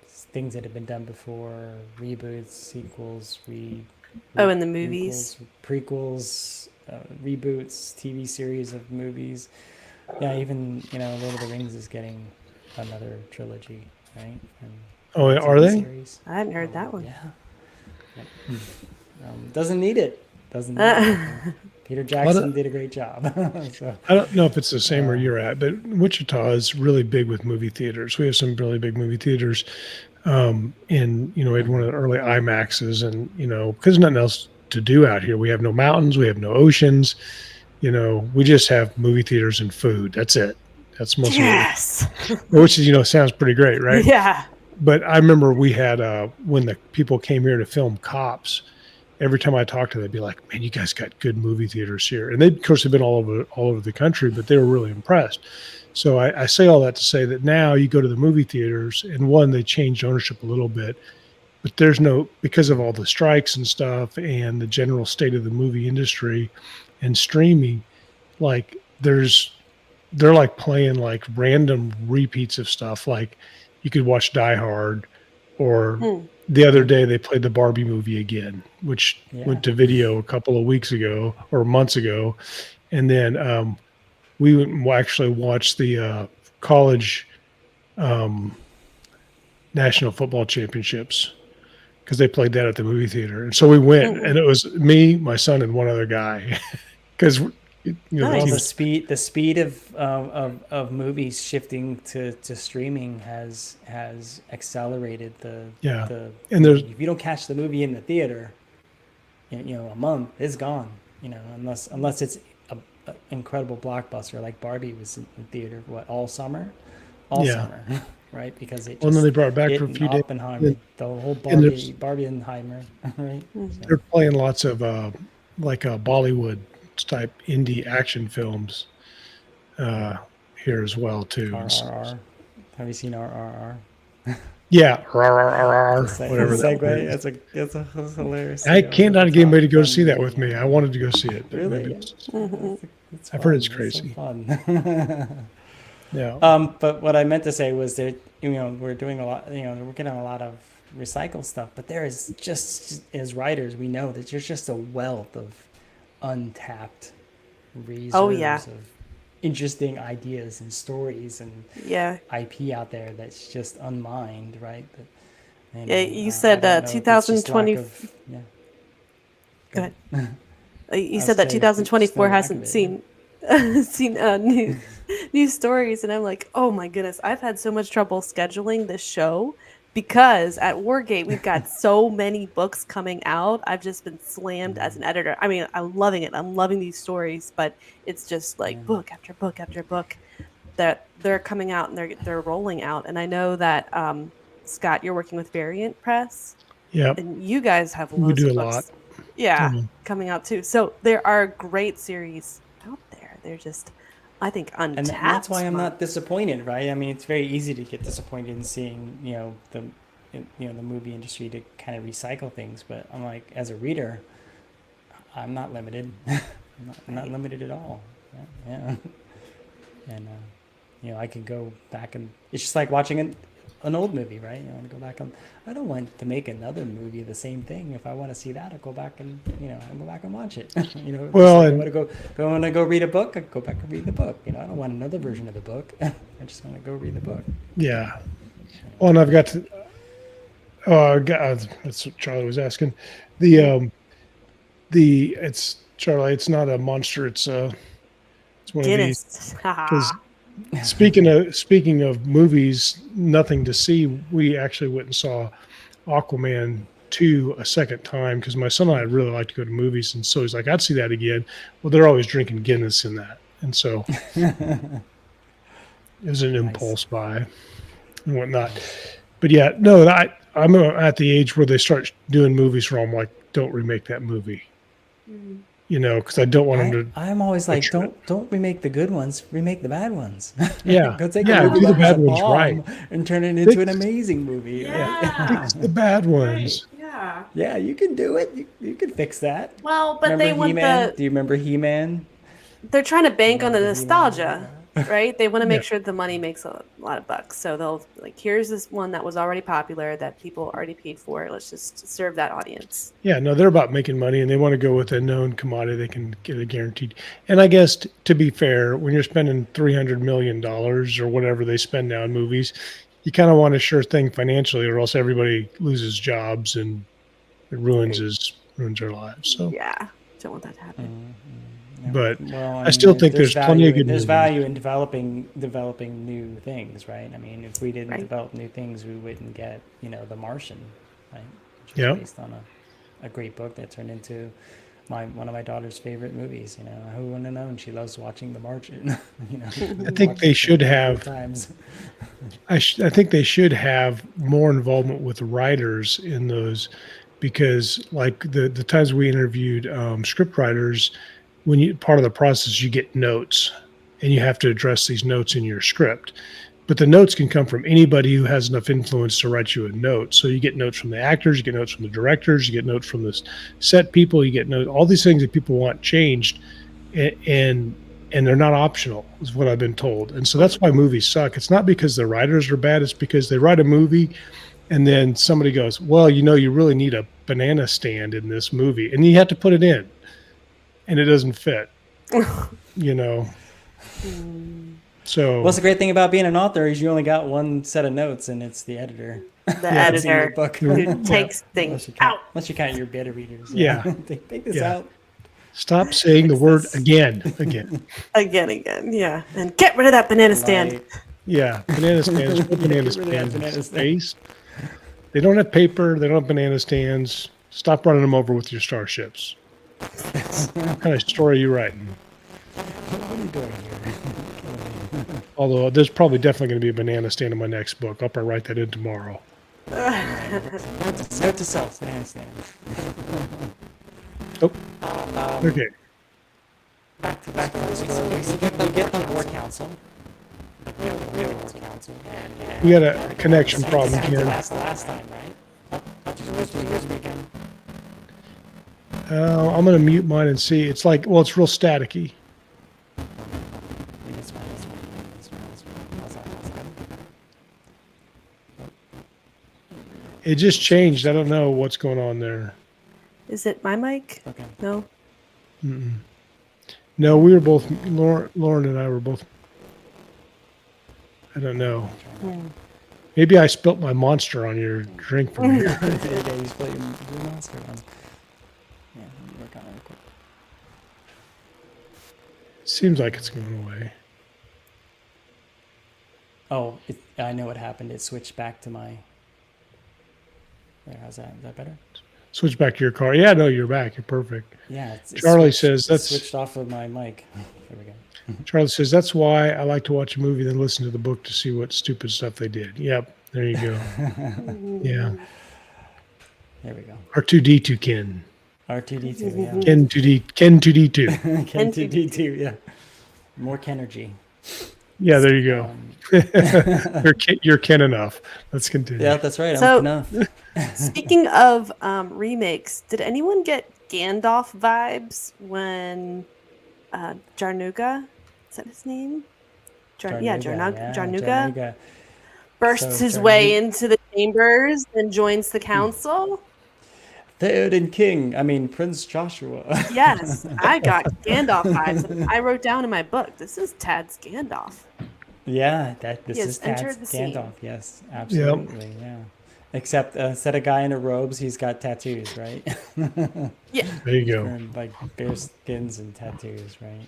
Things that have been done before, reboots, sequels, in the movies, prequels, reboots, TV series of movies. Yeah, even Lord of the Rings is getting another trilogy, right? And are they? Series. I hadn't heard that one. Yeah. Doesn't need it. Doesn't need it. Peter Jackson did a great job. So. I don't know if it's the same where you're at, but Wichita is really big with movie theaters. We have some really big movie theaters. And, we had one of the early IMAXs and, because there's nothing else to do out here. We have no mountains. We have no oceans. We just have movie theaters and food. That's it. That's mostly which is, sounds pretty great, right? Yeah. But I remember we had, when the people came here to film Cops, every time I talked to them, they'd be like, man, you guys got good movie theaters here. And they, of course, have been all over the country, but they were really impressed. So I say all that to say that now you go to the movie theaters, and one, they changed ownership a little bit, but because of all the strikes and stuff and the general state of the movie industry and streaming, like they're like playing like random repeats of stuff. Like you could watch Die Hard, or the other day they played the Barbie movie again, which went to video a couple of weeks ago or months ago. And then we went and actually watched the college national football championships because they played that at the movie theater. And so we went, and it was me, my son, and one other guy. Because the speed of movies shifting to streaming has accelerated and if you don't catch the movie in the theater, a month it's gone. Unless it's an incredible blockbuster like Barbie was in theater all summer, right? Because it. Well, then they brought it back for a few days. The whole Barbieheimer, right? They're playing lots of Bollywood type indie action films here as well too. RRR. Have you seen RRR? Yeah, whatever that segue. That's hilarious. I cannot get anybody to go see that with me. I wanted to go see it. Really? I've heard it's crazy. It's so fun. Yeah. But what I meant to say was that we're doing a lot. We're getting a lot of recycled stuff, but there is just as writers we know that there's just a wealth of untapped reserves of interesting ideas and stories and IP out there that's just unmined, right? But, you said 2020. Go ahead. You said that 2024 hasn't seen new stories, and I'm like, oh my goodness, I've had so much trouble scheduling this show because at Wargate we've got so many books coming out. I've just been slammed as an editor. I mean, I'm loving it. I'm loving these stories, but it's just like book after book after book that they're coming out and they're rolling out. And I know that Scott, you're working with Variant Press. Yeah. And you guys have loads of books. Yeah, coming out too. So there are great series out there. They're just, I think, untapped. And that's why I'm not disappointed, right? I mean, it's very easy to get disappointed in seeing, the movie industry to kind of recycle things. But I'm like, as a reader, I'm not limited. I'm not limited at all. Yeah. And I can go back and it's just like watching an old movie, right? You want to go back and I don't want to make another movie the same thing. If I want to see that, I'll go back and I'll go back and watch it. Well, if I want to go read a book, I go back and read the book. I don't want another version of the book. I just want to go read the book. Yeah. Well, and I've got to. Oh, God, that's what Charlie was asking. It's Charlie. It's not a monster. It's one Guinness. of these. Speaking of movies, nothing to see. We actually went and saw Aquaman 2 a second time because my son and I really like to go to movies, and so he's like, "I'd see that again." Well, they're always drinking Guinness in that, and so it was an impulse buy and whatnot. But yeah, no, I'm at the age where they start doing movies where I'm like, "Don't remake that movie." because I don't want them to. I'm always like, don't remake the good ones, remake the bad ones. Yeah, Go take yeah, a movie do the that was bad a ones bomb right. and turn it into an amazing movie. Yeah. Fix the bad ones. Yeah. Yeah, you can do it. You can fix that. Well, but remember they want He-Man? Do you remember He-Man? They're trying to bank on the Remember nostalgia, right? They want to make Yeah. sure the money makes a lot of bucks. So they'll here's this one that was already popular that people already paid for. Let's just serve that audience. Yeah, no, they're about making money, and they want to go with a known commodity they can get a guaranteed. And I guess to be fair, when you're spending $300 million or whatever they spend now in movies, you kind of want a sure thing financially, or else everybody loses jobs and it ruins their lives. So yeah, don't want that to happen. But Well, I still think there's plenty of good There's movies. value in developing new things, right? I mean, if we didn't develop new things, we wouldn't get, The Martian, right? Which is Yeah. based on a great book that turned into one of my daughter's favorite movies. Who wouldn't have known? She loves watching The Martian. I think they should have. Times. I think they should have more involvement with writers in those, because like the times we interviewed script writers, when you part of the process, you get notes and you have to address these notes in your script. But the notes can come from anybody who has enough influence to write you a note. So you get notes from the actors, you get notes from the directors, you get notes from the set people, you get notes, all these things that people want changed, and they're not optional, is what I've been told. And so that's why movies suck. It's not because the writers are bad, it's because they write a movie and then somebody goes, well, you really need a banana stand in this movie, and you have to put it in. And it doesn't fit, So what's the great thing about being an author is you only got one set of notes, and it's the editor. The editor book. who takes things out. Unless you count your beta readers. Yeah. Take this out. Stop saying the word again. Again. Yeah. And get rid of that banana stand. Yeah. Banana stands. Put banana stands. Space. They don't have paper. They don't have banana stands. Stop running them over with your starships. What kind of story are you writing? What are you doing here? Although there's probably definitely going to be a banana stand in my next book. I'll probably write that in tomorrow. Note to self, banana stand. Oh. Okay. Back to we get the war council. We got a connection problem here. Last time, right? I'm going to mute mine and see. It's like, it's real staticky. It just changed. I don't know what's going on there. Is it my mic? Okay. No. Mm-mm. No, we were both, Lauren and I were both, I don't know. Maybe I spilt my monster on your drink from here. Yeah, you spilt your monster on. Yeah, work on it real quick. Seems like it's going away. Oh, I know what happened. It switched back to my... There, how's that? Is that better? Switch back to your car. Yeah, no, you're back. You're perfect. Yeah. Charlie says that's... switched off of my mic. There we go. Charlie says, that's why I like to watch a movie then listen to the book to see what stupid stuff they did. Yep, there you go. Yeah. There we go. R2D2 Ken. R2D2, yeah. Ken 2D2. Ken 2D2, yeah. More Kenergy. Yeah, there you go. You're Ken enough. Let's continue. Yeah, that's right. So, I'm enough. Speaking of remakes, did anyone get Gandalf vibes when Jarnuga, is that his name? Jarnuga bursts his way into the chambers and joins the council? Theoden King. I mean, Prince Joshua. Yes, I got Gandalf vibes. And I wrote down in my book, this is Tad's Gandalf. Yeah, this is Tad's Gandalf. Yes, absolutely. Yep. Yeah. Except instead of guy in a robes, he's got tattoos, right? Yeah. There you go. Wearing, like bear skins and tattoos, right?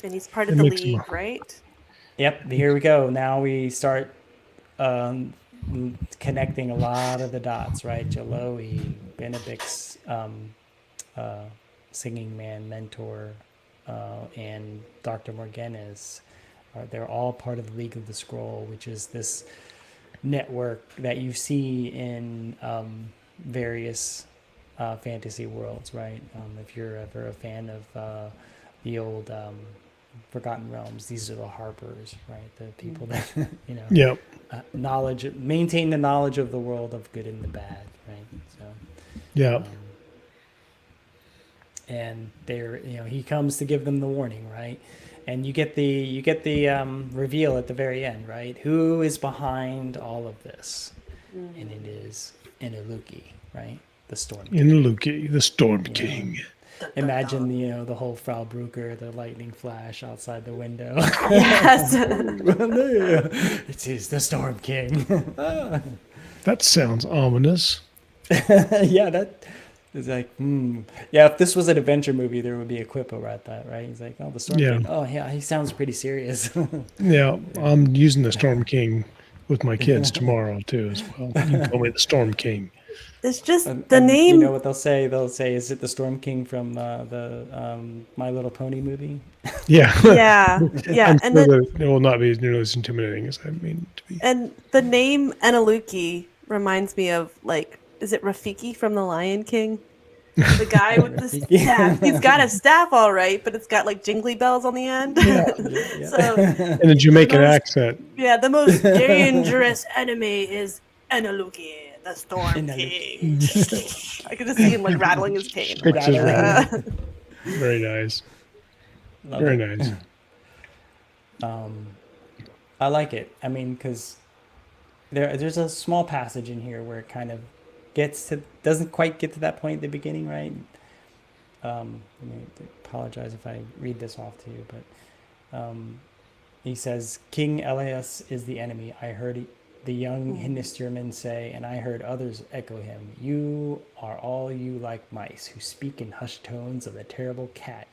And he's part of the league, right? Yep. Here we go. Now we start connecting a lot of the dots, right? Jaloi, Benedict's singing man mentor, and Dr. Morganis. They're all part of the League of the Scroll, which is this network that you see in various fantasy worlds, right? If you're ever a fan of the old Forgotten Realms, these are the harpers, right? The people that Yep. maintain the knowledge of the world of good and the bad, right? So Yeah. and they're he comes to give them the warning, right? And you get the reveal at the very end, right? Who is behind all of this? And it is Inuluki, right? The Storm King. Inuluki, the Storm King. Imagine the whole Frau Brucker, the lightning flash outside the window. Yes. It is the Storm King. That sounds ominous. Yeah, that is like, yeah. If this was an adventure movie, there would be a quip about that, right? He's like, oh, the Storm King. Oh, yeah, he sounds pretty serious. Yeah, I'm using the Storm King with my kids tomorrow too, as well. You can call me the Storm King. It's just the name. You know what they'll say? They'll say, "Is it the Storm King from the My Little Pony movie?" Yeah. Yeah. I'm And sure then, that it will not be as nearly as intimidating as I mean to be. and the name Inuluki reminds me of, like, is it Rafiki from The Lion King? The guy with the staff. He's got a staff all right, but it's got like jingly bells on the end. Yeah. So, And a Jamaican accent. yeah, the most dangerous enemy is Inuluki, the Storm King. I could just see him like rattling his cane. Very nice. Very nice. I like it. I mean, because there's a small passage in here where it kind of doesn't quite get to that point at the beginning, right? I apologize if I read this off to you, but he says, King Elias is the enemy. I heard the young Hinisterman say, and I heard others echo him. You are all you like mice who speak in hushed tones of the terrible cat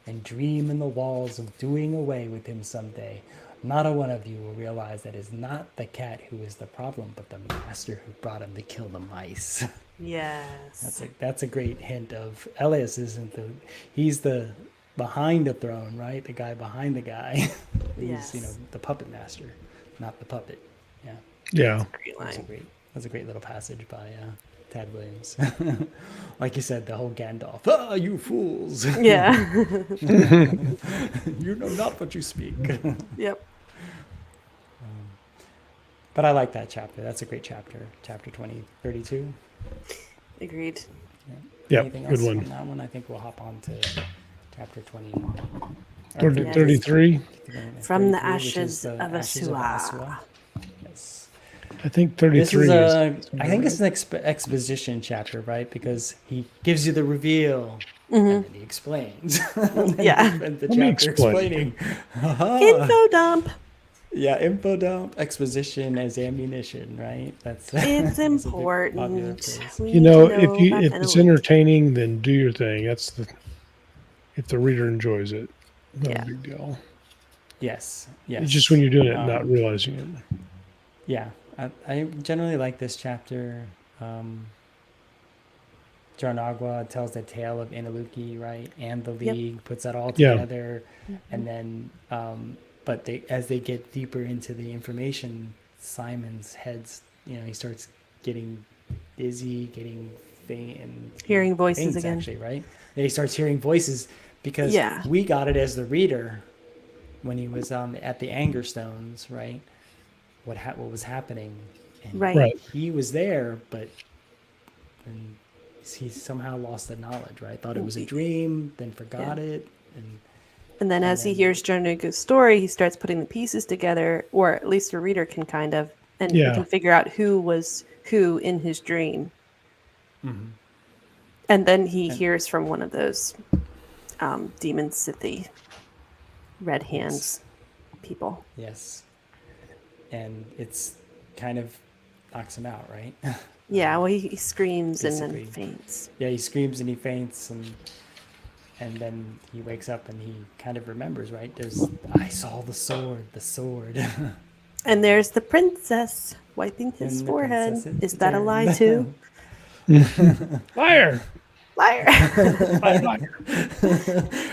and dream in the walls of doing away with him someday. Not a one of you will realize that it's not the cat who is the problem, but the master who brought him to kill the mice. Yes. That's a great hint of Elias he's the behind the throne, right? The guy behind the guy. He's the puppet master, not the puppet. Yeah. Yeah. That's a great line. That's a great little passage by Tad Williams. Like you said, the whole Gandalf. Ah, you fools. Yeah. You know not what you speak. Yep. But I like that chapter. That's a great chapter. Chapter 32. Agreed. Yeah, Anything good else one. on that one? I think we'll hop on to chapter 20. 33. From the 33, which ashes is the of ashes Asua. Yes. I think 33 I think it's an exposition chapter, right? Because he gives you the reveal and then he explains. Yeah. And the Let me chapter explain. explaining. Info dump. Yeah, info dump, exposition as ammunition, right? It's It's a big important. popular phrase. We You need know, to if about it's Inuluki. entertaining, then do your thing. If the reader enjoys it, not Yeah. a big deal. Yes. It's just when you're doing it, not realizing it. Yeah, I generally like this chapter. Jarnagua tells the tale of Inuluki, right, and the League, puts that all Yeah. together, and then, but as they get deeper into the information, Simon's head's, he starts getting dizzy, getting faint, and Hearing voices faints, again. Actually, right? And he starts hearing voices because we got it as the reader when he was at the Anger Stones, right? What was happening? And Right. he was there, but he somehow lost the knowledge, right? Thought it was a dream, then forgot it, And then as he hears Jarnagua's story, he starts putting the pieces together, or at least the reader can kind of, and he can figure out who was who in his dream. Mm-hmm. And then he hears from one of those demon Sithy red hands people. Yes. And it's kind of knocks him out, right? Yeah, well, he screams and Basically. then faints. Yeah, he screams and he faints, and then he wakes up and he kind of remembers, right? I saw the sword. And there's the princess wiping his And the forehead. princess Is that a lie too? Liar! Liar! Liar!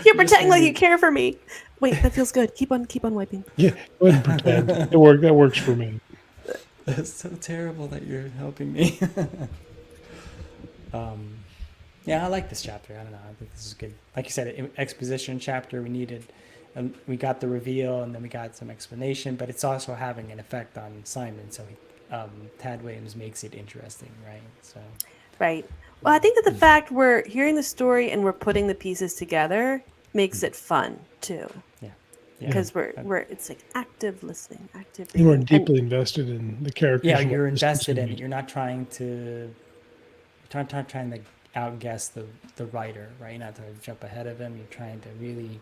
You're pretending like you care for me. Wait, that feels good. Keep on wiping. Yeah, go ahead and pretend. That works for me. That's so terrible that you're helping me. Yeah, I like this chapter. I don't know. I think this is good. Like you said, exposition chapter. We got the reveal, and then we got some explanation. But it's also having an effect on Simon. So Tad Williams makes it interesting, right? So. Right. Well, I think that the fact we're hearing the story and we're putting the pieces together makes it fun too. Yeah. Because we're it's like active listening, active reading. reading. And we're deeply invested in the characters. Yeah, you're invested in it. You're not trying to. You're not trying to outguess the writer, right? You're not trying to jump ahead of him. You're trying to really.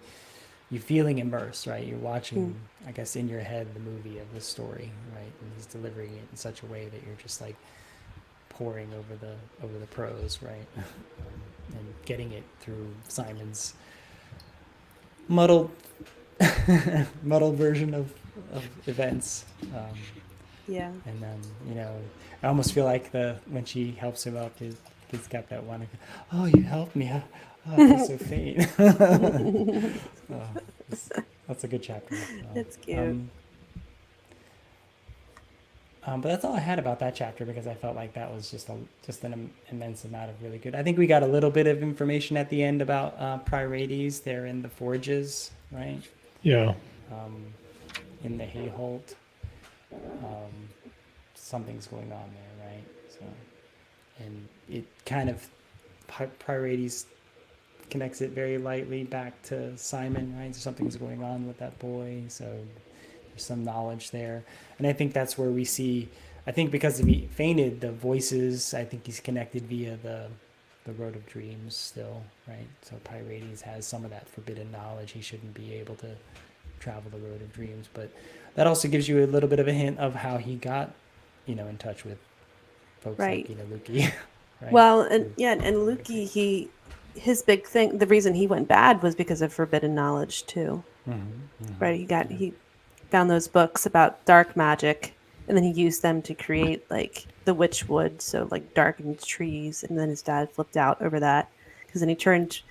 You're feeling immersed, right? You're watching, I guess, in your head the movie of the story, right? And he's delivering it in such a way that you're just like poring over the prose, right? And getting it through Simon's muddled version of events. Yeah. And then I almost feel like when she helps him up, he's got that one. Oh, you helped me. Oh, I feel so faint. That's a good chapter. That's cute. But that's all I had about that chapter because I felt like that was just an immense amount of really good. I think we got a little bit of information at the end about Pryrates. They're in the forges, right? Yeah. In the Hayholt. Something's going on there, right? So, and it kind of Pryrates connects it very lightly back to Simon, right? So something's going on with that boy. So there's some knowledge there. And I think that's where we see, I think because he fainted, the voices, I think he's connected via the Road of Dreams still, right? So Pryrates has some of that forbidden knowledge. He shouldn't be able to travel the Road of Dreams. But that also gives you a little bit of a hint of how he got, in touch with folks like, Lukey. Right? Well, and Lukey, his big thing, the reason he went bad was because of forbidden knowledge too. Right? He found those books about dark magic, and then he used them to create like the witch wood, so like darkened trees, and then his dad flipped out over that because then he turned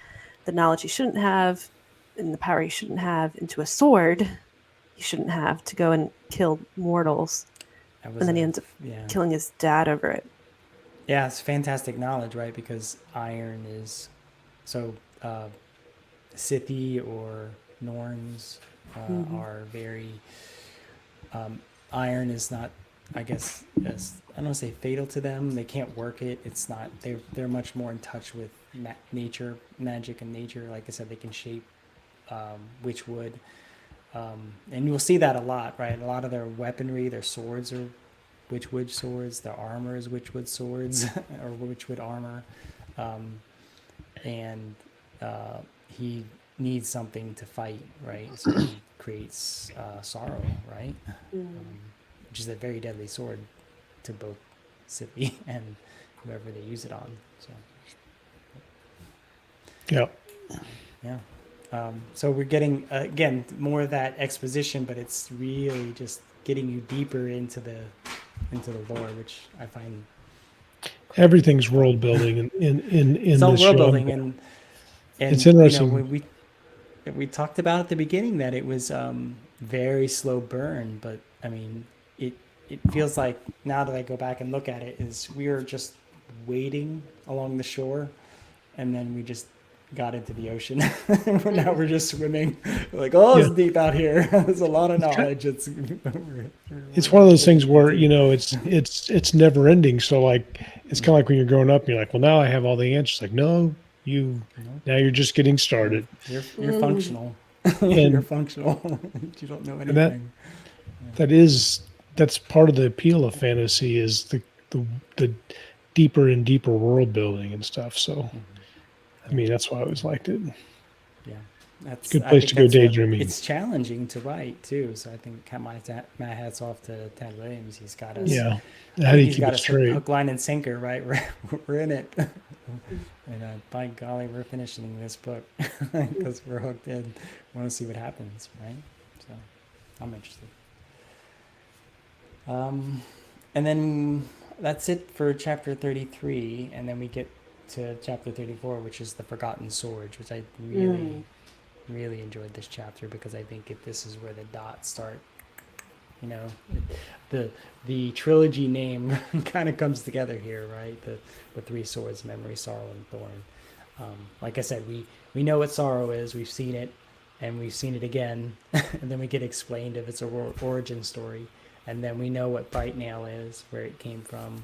the knowledge he shouldn't have and the power he shouldn't have into a sword he shouldn't have to go and kill mortals, and then he ends up killing his dad over it. Yeah, it's fantastic knowledge, right? Because iron is so Scythi or Norns are very iron is not, I guess, I don't want to say fatal to them. They can't work it. It's not. They're much more in touch with nature, magic, and nature. Like I said, they can shape witchwood, and you'll see that a lot, right? A lot of their weaponry, their swords are witchwood swords. Their armor is witchwood swords or witchwood armor, and he needs something to fight, right? So he creates sorrow, right? Which is a very deadly sword to both Scythi and whoever they use it on. So, yeah. So we're getting again more of that exposition, but it's really just getting you deeper into the lore, which I find everything's world building in it's all this world show. building, and it's interesting. When we talked about at the beginning that it was very slow burn, but I mean it feels like now that I go back and look at it, is we were just waiting along the shore, and then we just got into the ocean. Now we're just swimming. We're like, it's deep out here. There's a lot of knowledge. It's one of those things where it's never ending. So like it's kind of like when you're growing up, and you're like, well, now I have all the answers. Like, no, now you're just getting started. You're functional. And you're functional. You don't know anything. That's part of the appeal of fantasy is the deeper and deeper world building and stuff. So, I mean, that's why I always liked it. Yeah, that's a good place to go daydreaming. It's challenging to write too. So I think my hats off to Tad Williams. He's got us. Yeah, how do you keep it straight? Hook, line, and sinker. Right, we're in it. And by golly, we're finishing this book because we're hooked in. We want to see what happens, right? So I'm interested. And then that's it for chapter 33, and then we get to chapter 34, which is the Forgotten Swords, which I really enjoyed this chapter because I think if this is where the dots start, the trilogy name kind of comes together here, right? The three swords, memory, sorrow, and thorn. Like I said, we know what sorrow is. We've seen it, and we've seen it again, and then we get explained if it's a origin story, and then we know what Bite Nail is, where it came from,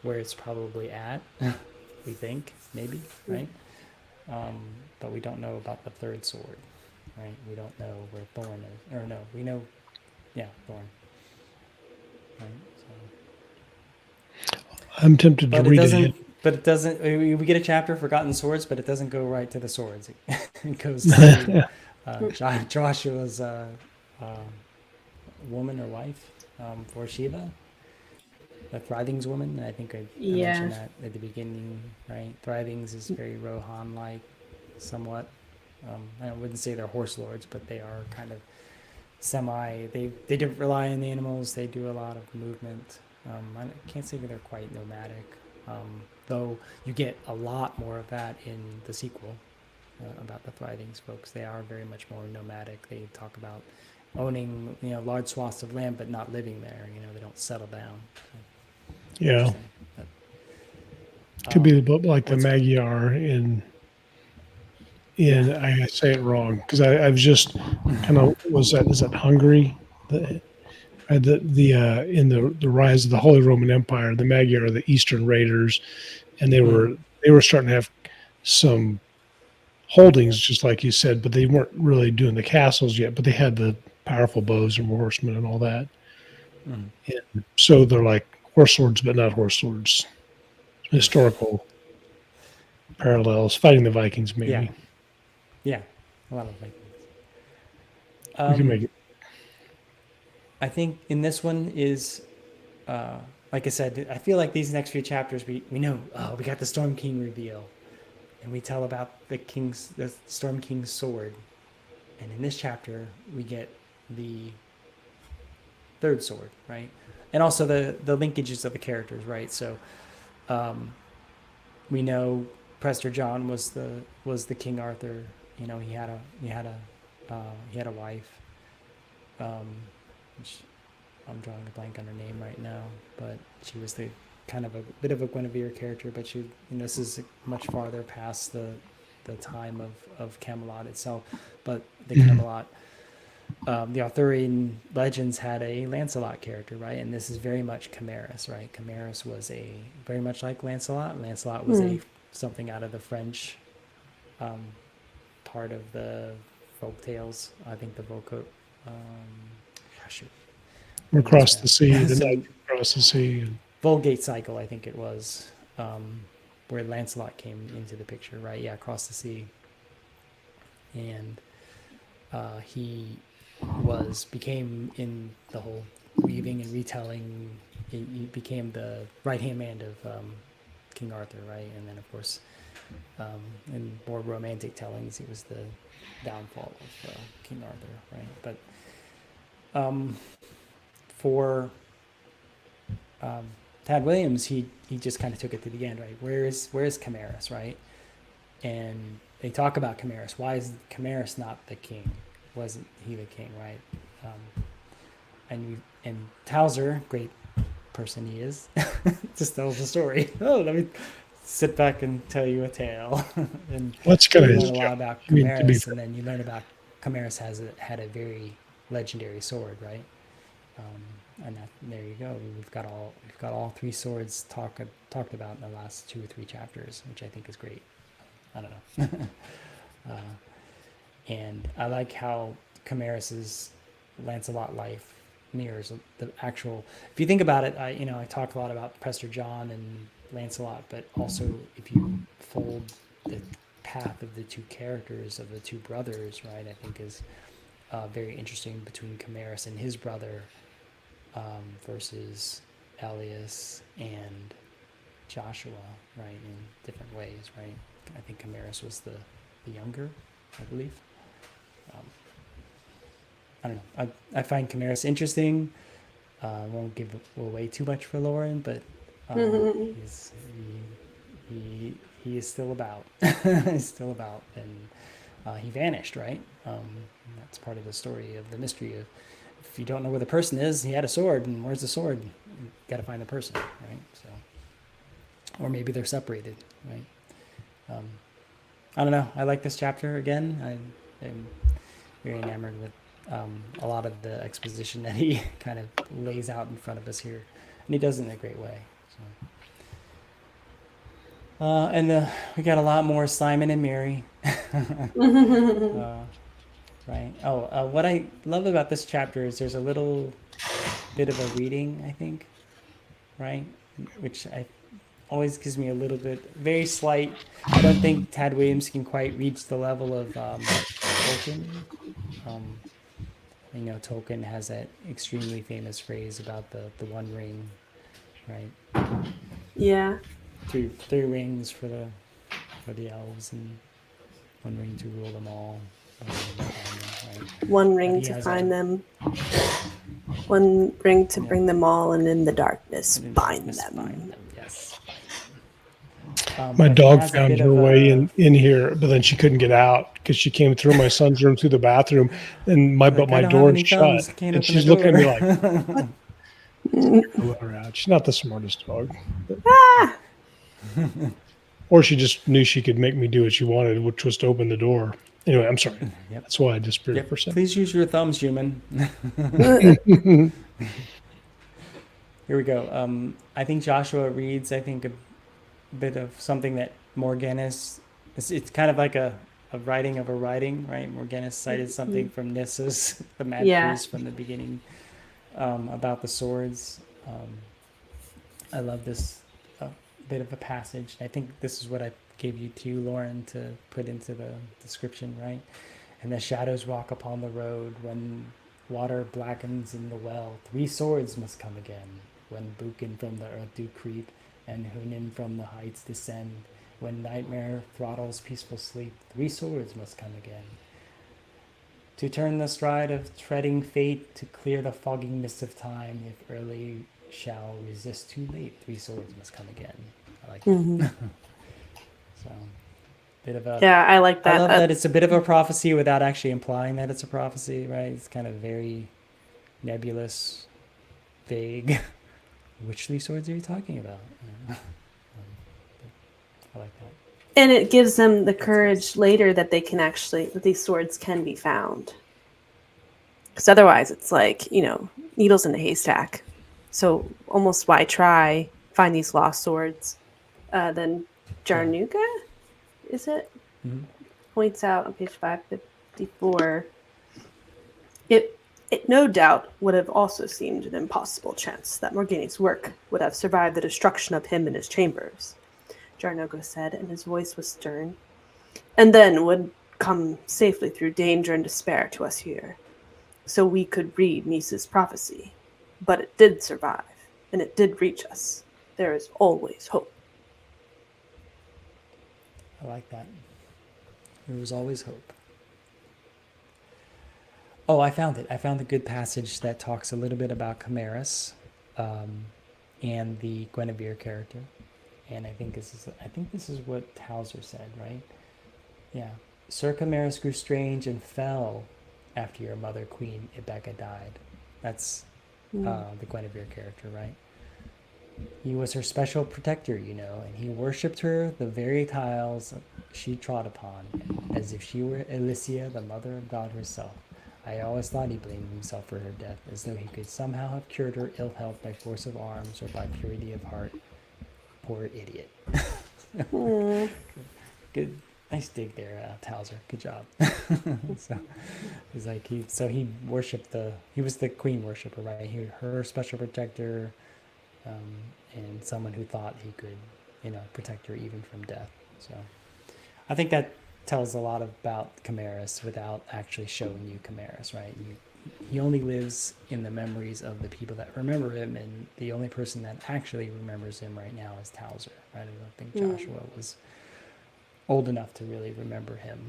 where it's probably at. We think maybe, right? But we don't know about the third sword, right? We don't know where Thorn is, or no, we know, Thorn. Right. So. I'm tempted to read it. But it doesn't. We get a chapter, Forgotten Swords, but it doesn't go right to the swords. It goes to Joshua's woman or wife for Shiva, the Thrithings woman. I think I mentioned that at the beginning, right? Thrithings is very Rohan-like, somewhat. I wouldn't say they're horse lords, but they are kind of They don't rely on the animals. They do a lot of movement. I can't say that they're quite nomadic. Though you get a lot more of that in the sequel about the Thrithings folks. They are very much more nomadic. They talk about owning, large swaths of land, but not living there. They don't settle down. So, yeah. Could be like the Magyar in I say it wrong because I've just kind of is that Hungary? In the rise of the Holy Roman Empire, the Magyar are the Eastern raiders, and they were starting to have some holdings, just like you said, but they weren't really doing the castles yet. But they had the powerful bows and horsemen and all that. And so they're like horse swords, but not horse swords. Historical parallels, fighting the Vikings, maybe. Yeah, a lot of Vikings. We can make it. I think in this one is, like I said, I feel like these next few chapters we know, we got the Storm King reveal, and we tell about the Storm King's sword, and in this chapter we get the third sword, right? And also the linkages of the characters, right? So, we know Prester John was the King Arthur. He had a wife. Which I'm drawing a blank on her name right now, but she was the kind of a bit of a Guinevere character, but this is much farther past the time of Camelot itself. But the Camelot, the Arthurian legends had a Lancelot character, right? And this is very much Camerus, right? Camerus was very much like Lancelot. Lancelot was something out of the French part of the folk tales. I think the across the sea, the night across the sea. Vulgate cycle, I think it was, where Lancelot came into the picture, right? Yeah, across the sea. And he became in the whole weaving and retelling, he became the right-hand man of King Arthur, right? And then, of course, in more romantic tellings, he was the downfall of King Arthur, right? But for Tad Williams, he just kind of took it to the end, right? Where is Camerus, right? And they talk about Camerus. Why is Camerus not the king? Wasn't he the king, right? And Towser, great person he is, just tells the story. Oh, let me sit back and tell you a tale. And that's good. You learn a lot about Camerus, and then you learn about Camerus had a very legendary sword, right? And there you go. We've got all three swords talked about in the last 2 or 3 chapters, which I think is great. I don't know. And I like how Camerus's Lancelot life mirrors the actual. If you think about it, I talk a lot about Prester John and Lancelot, but also if you fold the path of the 2 characters of the 2 brothers, right, I think is very interesting between Camerus and his brother versus Elias and Joshua, right, in different ways, right? I think Camerus was the younger, I believe. I don't know. I find Camerus interesting. I won't give away too much for Lauren, but he is still about. He's still about, and he vanished, right? That's part of the story of the mystery of, if you don't know where the person is, he had a sword, and where's the sword? You got to find the person, right? So, or maybe they're separated, right? I don't know. I like this chapter again. I'm very enamored with a lot of the exposition that he kind of lays out in front of us here, and he does it in a great way. So. And we got a lot more Simon and Mary. Right. What I love about this chapter is there's a little bit of a reading, I think, right? Which always gives me a little bit, very slight. I don't think Tad Williams can quite reach the level of Tolkien. Tolkien has that extremely famous phrase about the one ring, right? Yeah. Three rings for the elves and one ring to rule them all. Right? One ring to find them. One ring to bring them all, and in the darkness bind them. Yes. My dog found her way in here, but then she couldn't get out because she came through my son's room through the bathroom, and my door is shut, and she's looking at me like, "What?" Let her out. She's not the smartest dog. Or she just knew she could make me do what she wanted, which was to open the door. Anyway, I'm sorry. Yep. That's why I disappeared for a second. Please use your thumbs, human. Here we go. I think Joshua reads, a bit of something that Morganus, it's kind of like a writing of a writing, right? Morganus cited something from Nissa's, the Mad Priest from the beginning, about the swords. I love this bit of a passage. I think this is what I gave you to Lauren to put into the description, right? And the shadows walk upon the road when water blackens in the well. 3 swords must come again when Bukken from the earth do creep and Hunën from the heights descend. When nightmare throttles peaceful sleep, 3 swords must come again. To turn the stride of treading fate, to clear the fogging mist of time, if early shall resist too late, 3 swords must come again. I like that. So, bit of a I like that. I love that it's a bit of a prophecy without actually implying that it's a prophecy, right? It's kind of very nebulous, vague. Which 3 swords are you talking about? I like that. And it gives them the courage later that they can that these swords can be found. Because otherwise it's like, needles in a haystack. So almost why try find these lost swords? Then Jarnuka, is it? Mm-hmm. Points out on page 554. It no doubt would have also seemed an impossible chance that Morgani's work would have survived the destruction of him in his chambers, Jarnuka said, and his voice was stern, and then would come safely through danger and despair to us here, so we could read Nisa's prophecy. But it did survive, and it did reach us. There is always hope. I like that. There was always hope. Oh, I found it. I found a good passage that talks a little bit about Chimeras and the Guinevere character. And I think this is what Towser said, right? Yeah. Sir Chimeras grew strange and fell after your mother, Queen Ibeka, died. That's the Guinevere character, right? He was her special protector, and he worshipped her the very tiles she trod upon, as if she were Elysia, the mother of God herself. I always thought he blamed himself for her death, as though he could somehow have cured her ill health by force of arms or by purity of heart. Poor idiot. Good, nice dig there, Towser. Good job. So he's like he worshipped he was the queen worshipper, right? Her special protector. And someone who thought he could, protect her even from death. So I think that tells a lot about Chimeras without actually showing you Chimeras, right? He only lives in the memories of the people that remember him, and the only person that actually remembers him right now is Towser, right? I don't think Joshua was old enough to really remember him,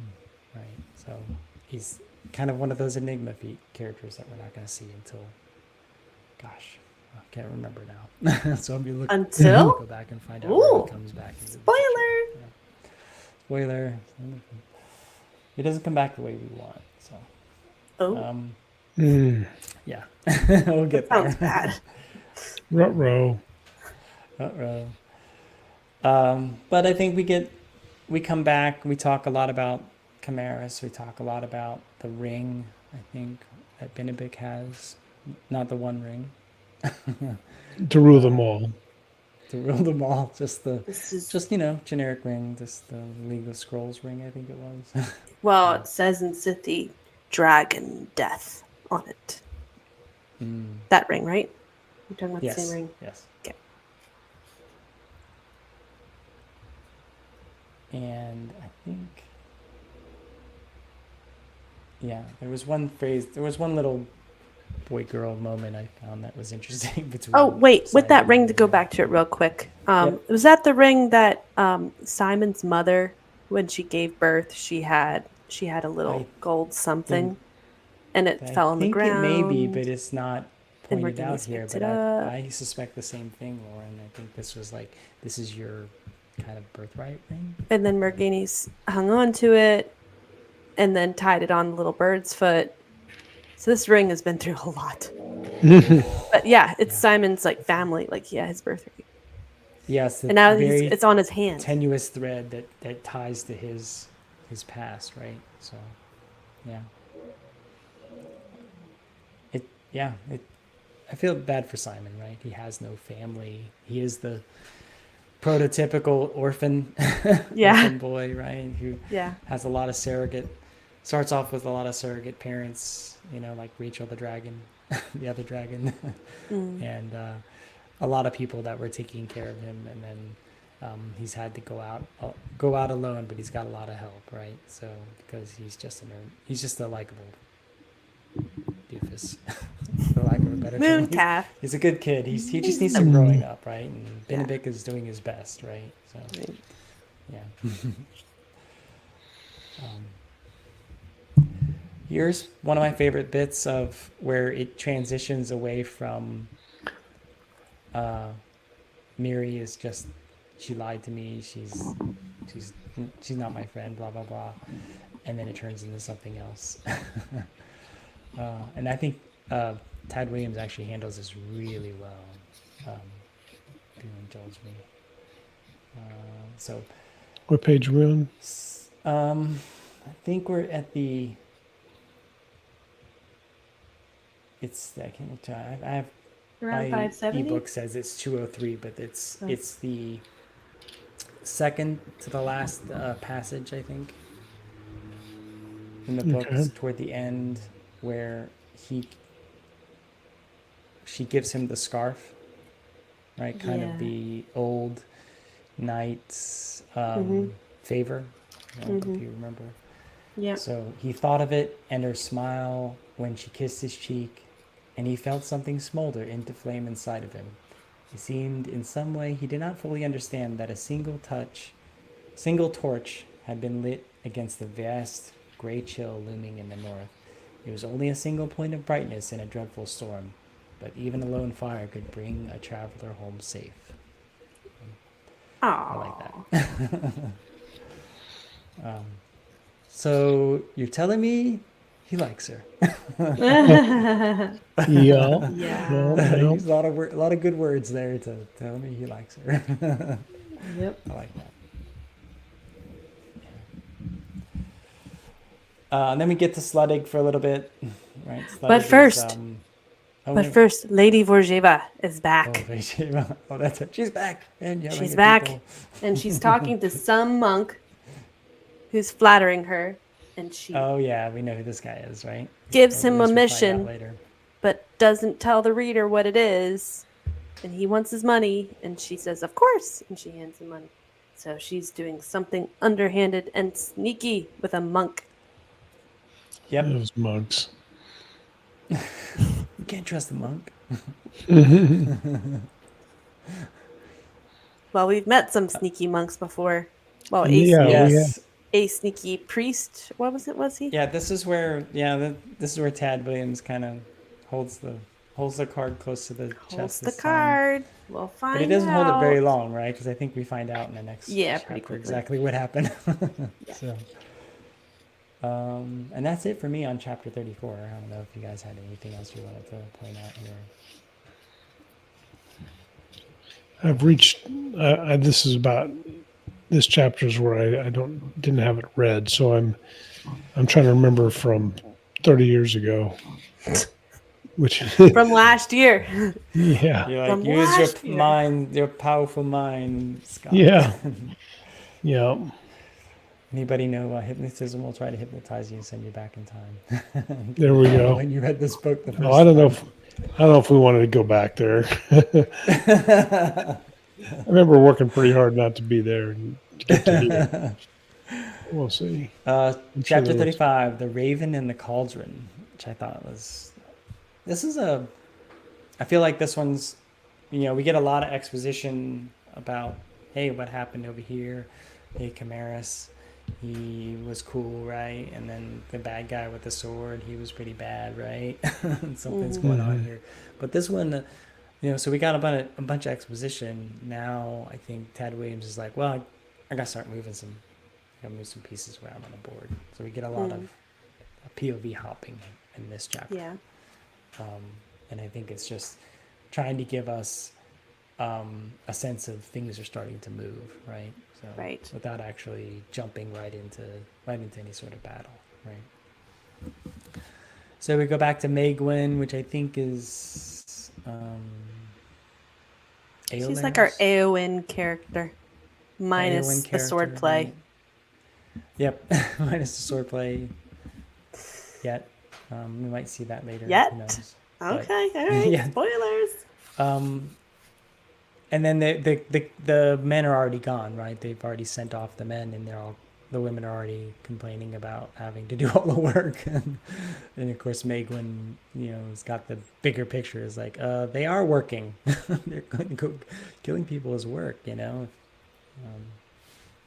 right? So he's kind of one of those enigma characters that we're not going to see until, gosh, I can't remember now. So I'll be looking until go back and find out when he comes back. Spoiler. Yeah. Spoiler. He doesn't come back the way we want. So. Yeah. We'll get there. Sounds bad. Ruh-roh. Ruh-roh. But I think we get we come back. We talk a lot about Chimeras. We talk a lot about the ring, I think, that Benedict has. Not the one ring. To rule them all. To rule them all. Just generic ring. Just the League of Scrolls ring, I think it was. Well, it says in Scythy, dragon death on it. That ring, right? You're talking about the same ring? Yes. Okay. And I think, there was one little boy-girl moment I found that was interesting. Between with that ring, to go back to it real quick. Was that the ring that Simon's mother, when she gave birth, she had a little gold something, and it fell on the ground? I think it may be, but it's not pointed Morgana out here. But I suspect the same thing, Lauren. I think this is your kind of birthright ring. And then Morgani's hung on to it, and then tied it on the little bird's foot. So this ring has been through a lot. But it's Simon's family, his birthright. Yes, and now it's on his hand. Tenuous thread that ties to his past, right? So, I feel bad for Simon, right? He has no family. He is the prototypical orphan boy, right? Who has a lot of starts off with a lot of surrogate parents, like Rachel the dragon, the other dragon, and a lot of people that were taking care of him, and then he's had to go out alone, but he's got a lot of help, right? So because he's just a likable doofus, for lack of a better term. Mooncalf. He's a good kid. He just needs some growing up, right? And Benedict is doing his best, right? So, here's one of my favorite bits of where it transitions away from Miri is just, she lied to me, she's not my friend, blah blah blah, and then it turns into something else. And I think Tad Williams actually handles this really well. If you indulge me. So what page are we on? I think we're at the. I have around my 570. ebook says it's 203, but it's the second to the last passage, I think, in the book, toward the end, where she gives him the scarf, right? Kind of the old knight's favor, if you remember. Yeah. So he thought of it and her smile when she kissed his cheek, and he felt something smolder into flame inside of him. It seemed in some way he did not fully understand that a single torch had been lit against the vast gray chill looming in the north. It was only a single point of brightness in a dreadful storm, but even a lone fire could bring a traveler home safe. I like that. So you're telling me he likes her? Yeah. There's a lot of good words there to tell me he likes her. Yep. I like that. And then we get to Sluttig for a little bit, right? But first, Lady Vorjeva is back. Oh, that's it. She's back. And she's back, and she's talking to some monk who's flattering her, and she. Oh yeah, we know who this guy is, right? Gives him a mission, but doesn't tell the reader what it is, and he wants his money, and she says, "Of course," and she hands him money. So she's doing something underhanded and sneaky with a monk. Yep. Those monks. You can't trust the monk. Well, we've met some sneaky monks before. Well, a sneaky priest. What was it? Was he? Yeah, this is where Tad Williams kind of holds the card close to the chest. Holds the card. We'll find out. But he doesn't hold it very long, right? Because I think we find out in the next chapter exactly what happened. So. And that's it for me on chapter 34. I don't know if you guys had anything else you wanted to point out here. I've reached, this is about this chapter's where I didn't have it read, so I'm trying to remember from 30 years ago, which from last year. Yeah, You're From like, use last your year. mind, your powerful mind, Scott. Yeah. Yeah. Anybody know hypnotism will try to hypnotize you and send you back in time. There we go. When you read this book the first No, I don't know. time. I don't know if we wanted to go back there. I remember working pretty hard not to be there and to get to here. We'll see. Chapter 35, The Raven and the Cauldron, which I thought was... I feel like this one's... we get a lot of exposition about, hey, what happened over here? Hey, Chimerus, he was cool, right? And then the bad guy with the sword, he was pretty bad, right? Something's going on here. But this one... so we got a bunch of exposition. Now I think Ted Williams is like, well, I gotta start moving some pieces around on the board. So we get a lot of POV hopping in this chapter. Yeah. And I think it's just trying to give us a sense of things are starting to move, right? So right. Without actually jumping right into any sort of battle, right? So we go back to Megwin, which I think is she's like our Eowyn character, minus the swordplay. Right? Yep, minus the swordplay. Yet, we might see that later. Yet, who knows? Okay, all right. Yeah. Spoilers. And then the men are already gone, right? They've already sent off the men, and the women are already complaining about having to do all the work. And of course, Megwin, has got the bigger picture. Is like, they are working. They're going to go killing people is work,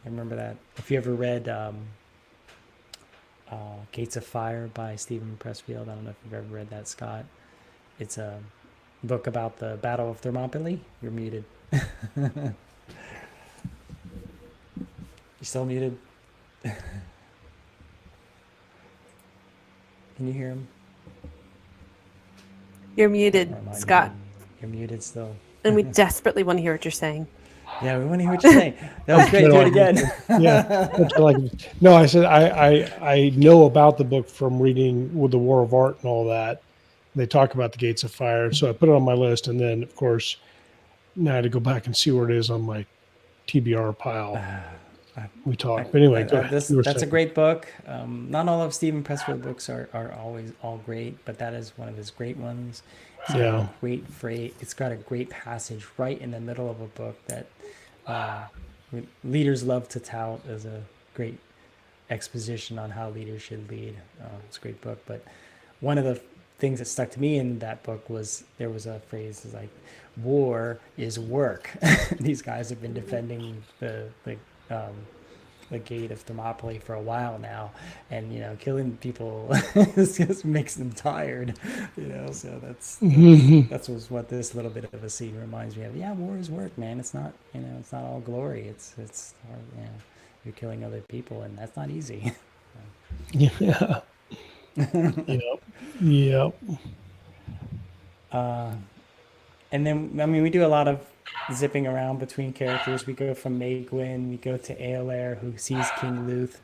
I remember that. If you ever read Gates of Fire by Stephen Pressfield, I don't know if you've ever read that, Scott. It's a book about the Battle of Thermopylae. You're muted. You still muted? Can you hear him? You're muted, Scott. You're muted still. And we desperately want to hear what you're saying. Yeah, we want to hear what you're saying. That was great. Do it again. Yeah. No, I said I know about the book from reading with the War of Art and all that. They talk about the Gates of Fire, so I put it on my list, and then of course now I had to go back and see where it is on my TBR pile. We talked, but anyway, that's a great book. Not all of Stephen Pressfield books are always all great, but that is one of his great ones. It's got a great phrase. It's got a great passage right in the middle of a book that leaders love to tout as a great exposition on how leaders should lead. It's a great book, but one of the things that stuck to me in that book was there was a phrase like, "War is work." These guys have been defending the gate of Thermopylae for a while now, and killing people just makes them tired. So that's what this little bit of a scene reminds me of. Yeah, war is work, man. It's not it's not all glory. It's you're killing other people, and that's not easy. Yeah. Yep. And then we do a lot of zipping around between characters. We go from Megwin, we go to Eolair, who sees King Luth,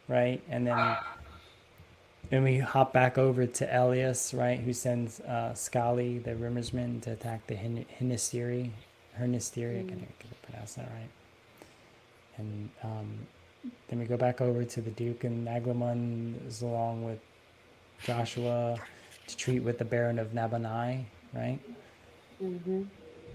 right? And then we hop back over to Elias, right, who sends Skali, the Rimmersman, to attack the Hernistiri. I can pronounce that right. And then we go back over to the Duke, and Aglamon is along with Joshua to treat with the Baron of Nabonai, right? Mm-hmm.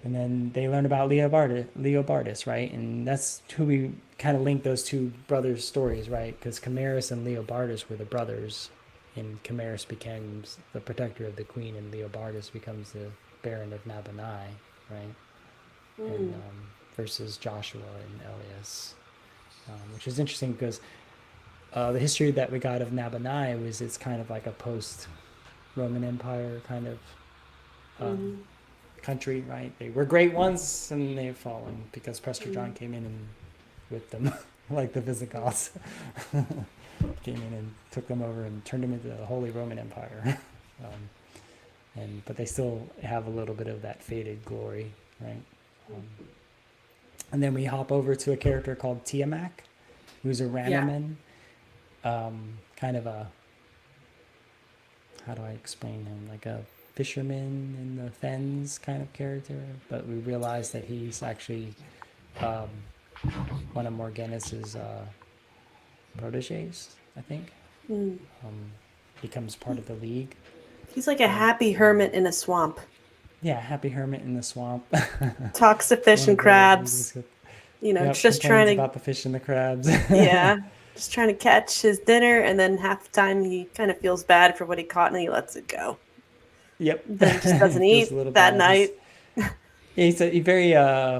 And then they learn about Leobardus, right? And that's who we kind of link those two brothers' stories, right? Because Chimerus and Leobardus were the brothers, and Chimerus becomes the protector of the queen, and Leobardus becomes the Baron of Nabonai, right? And versus Joshua and Elias, which is interesting because the history that we got of Nabonai was it's kind of like a post-Roman Empire kind of country, right? They were great once and they've fallen because Prester John came in and with them, like the Visigoths came in and took them over and turned them into the Holy Roman Empire. But they still have a little bit of that faded glory, right? And then we hop over to a character called Tiamak, who's a Randoman, kind of a, how do I explain him? Like a fisherman in the fens kind of character. But we realize that he's actually one of Morgana's proteges, I think. Becomes part of the League. He's like a happy hermit in a swamp. Yeah, happy hermit in the swamp. Talks to fish and crabs. You know, just trying to about the fish and the crabs. Yeah, just trying to catch his dinner, and then half the time he kind of feels bad for what he caught, and he lets it go. Yep. Then just doesn't eat that night. Yeah, he's a very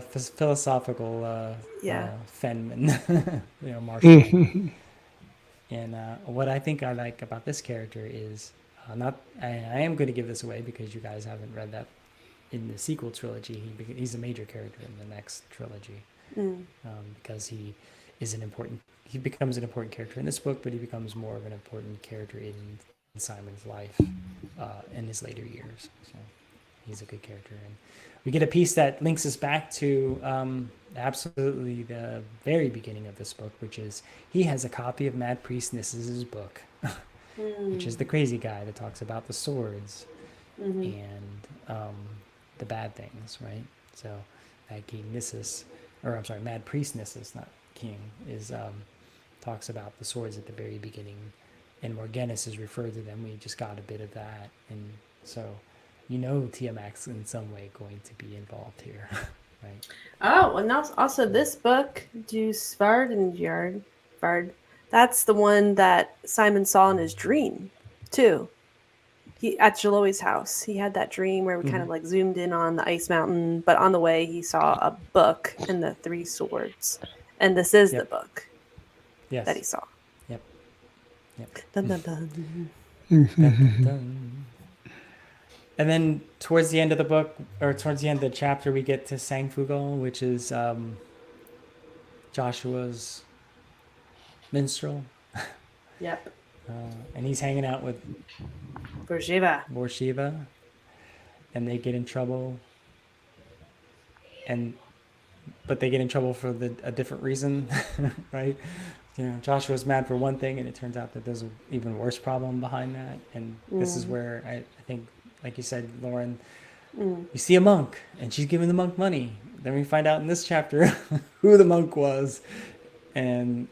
philosophical fenman, martial. And what I think I like about this character is I am going to give this away because you guys haven't read that in the sequel trilogy. He's a major character in the next trilogy because he becomes an important character in this book, but he becomes more of an important character in Simon's life in his later years. So he's a good character, and we get a piece that links us back to absolutely the very beginning of this book, which is he has a copy of Mad Priest Nissus's book, which is the crazy guy that talks about the swords and the bad things, right? So Mad King Nissus, or I'm sorry, Mad Priest Nissus, not King, is talks about the swords at the very beginning, and Morganus is referred to them. We just got a bit of that, and so Tiamak's in some way going to be involved here. Right. Oh, and also this book, Do Svard and Yard. That's the one that Simon saw in his dream, too. He at Jaloi's house. He had that dream where we kind of like zoomed in on the ice mountain, but on the way he saw a book and the 3 swords. And this is the book that he saw. Yep. Dun, dun, dun. Dun, dun, dun. And then towards the end of the book, or towards the end of the chapter, we get to Sangfugal, which is Joshua's minstrel. Yep. And he's hanging out with Borshiva, and they get in trouble. But they get in trouble for a different reason, right? Joshua's mad for one thing, and it turns out that there's an even worse problem behind that. And this is where I think, like you said, Lauren, you see a monk, and she's giving the monk money. Then we find out in this chapter who the monk was, and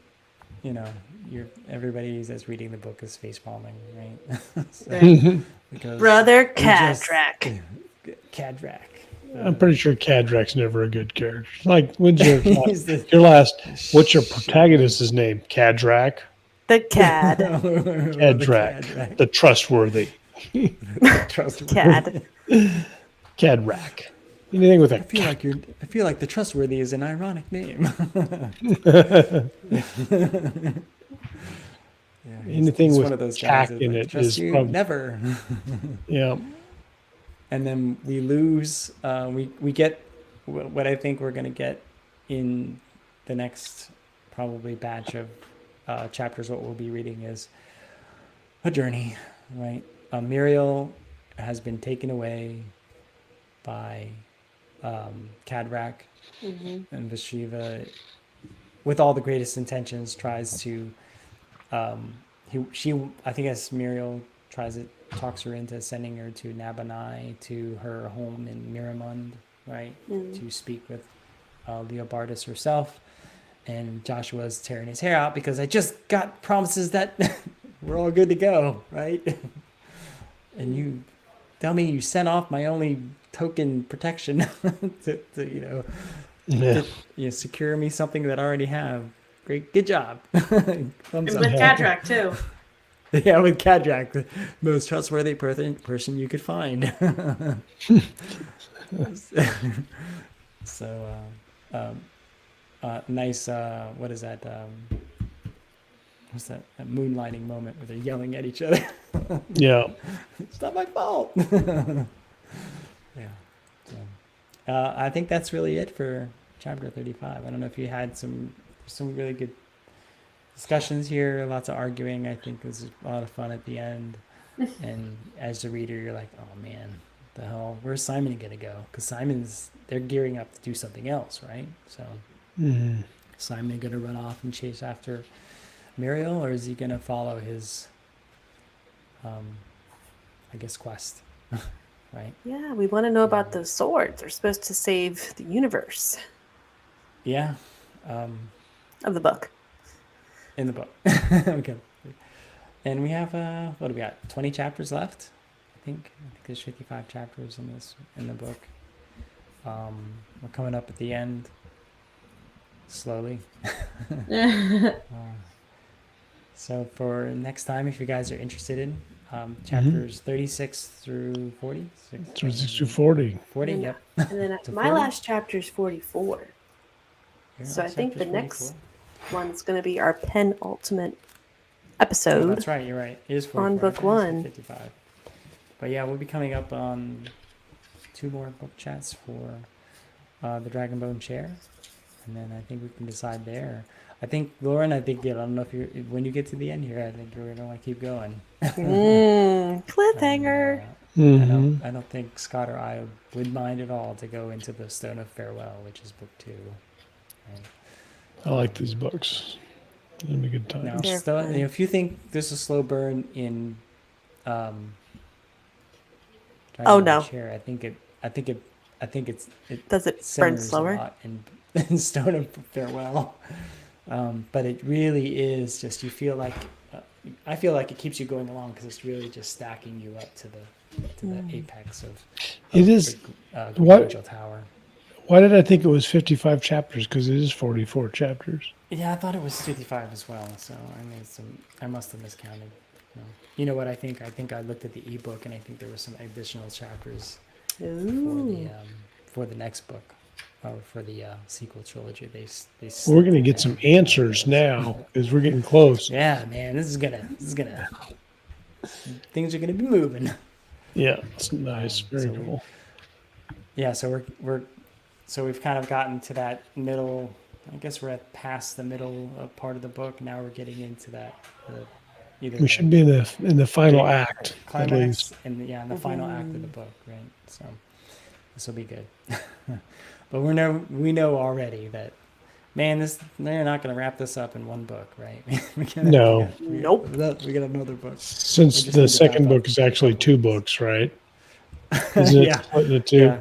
everybody that's reading the book is face palming, right? Brother Cadrak. I'm pretty sure Cadrak's never a good character. Like, what's your protagonist's name? Cadrak? The Cad. Cadrak. The trustworthy. Cad. Cadrak. Anything with a I feel like the trustworthy is an ironic name. Anything he's with one of those tack guys in it is probably never. Yeah. And then we lose. We get what I think we're going to get in the next probably batch of chapters. What we'll be reading is a journey, right? Muriel has been taken away by Cadrak, and Vashiva, with all the greatest intentions, tries to. I think as Muriel talks her into sending her to Nabanai, to her home in Miramund, right, to speak with Leobardus herself. And Joshua's tearing his hair out because I just got promises that we're all good to go, right? And you tell me you sent off my only token protection to secure me something that I already have. Great, good job. Thumbs and up. with Cadrak too. Yeah, with Cadrak, the most trustworthy person you could find. So, nice. What is that? What's that? A moonlighting moment where they're yelling at each other. Yeah. It's not my fault. Yeah. So, I think that's really it for chapter 35. I don't know if you had some really good discussions here, lots of arguing. I think it was a lot of fun at the end. And as a reader, you're like, oh man, the hell, where's Simon gonna go? Because they're gearing up to do something else, right? So Simon gonna run off and chase after Muriel, or is he gonna follow his I guess quest? Right? Yeah, we want to know about those swords. They're supposed to save the universe. Yeah. Of the book. In the book. Okay. And we have what do we got? 20 chapters left, I think there's 55 chapters in the book. We're coming up at the end slowly. So for next time, if you guys are interested in chapters 36 through 40. 36 through 40. 40, yep. And then my last chapter is 44. So I think the 44. next one's going to be our penultimate episode. Oh, that's right, you're right. It is 44. On book 1. 55. But yeah, we'll be coming up on 2 more book chats for the Dragonbone Chair. And then I think we can decide there. I think, Lauren, I don't know if when you get to the end here, I think you're going to want to keep going. Cliffhanger. I don't think Scott or I would mind at all to go into the Stone of Farewell, which is book 2. Right? I like these books. It'll be a good time. Now, if you think this is a slow burn in no. Chair, I think it does it burn simmers slower a lot in Stone of Farewell. But it really is just, you feel like I feel like it keeps you going along because it's really just stacking you up to the apex of it is Angel Tower. Why did I think it was 55 chapters? Because it is 44 chapters. Yeah, I thought it was 55 as well. So I must have miscounted. You know what I think? I think I looked at the ebook and I think there were some additional chapters for the next book. Or for the sequel trilogy, we're gonna get some answers now because we're getting close. Yeah, man, this is gonna. Things are gonna be moving. Yeah, it's nice, very cool. So we've kind of gotten to that middle. I guess we're past the middle part of the book. Now we're getting into that. We should be in the final act, climax, at least. in the final act of the book, right? So this will be good. But we know already that, man, they're not going to wrap this up in one book, right? No. Nope. We got another book. Since the second book is actually 2 books, right? Isn't it split into 2?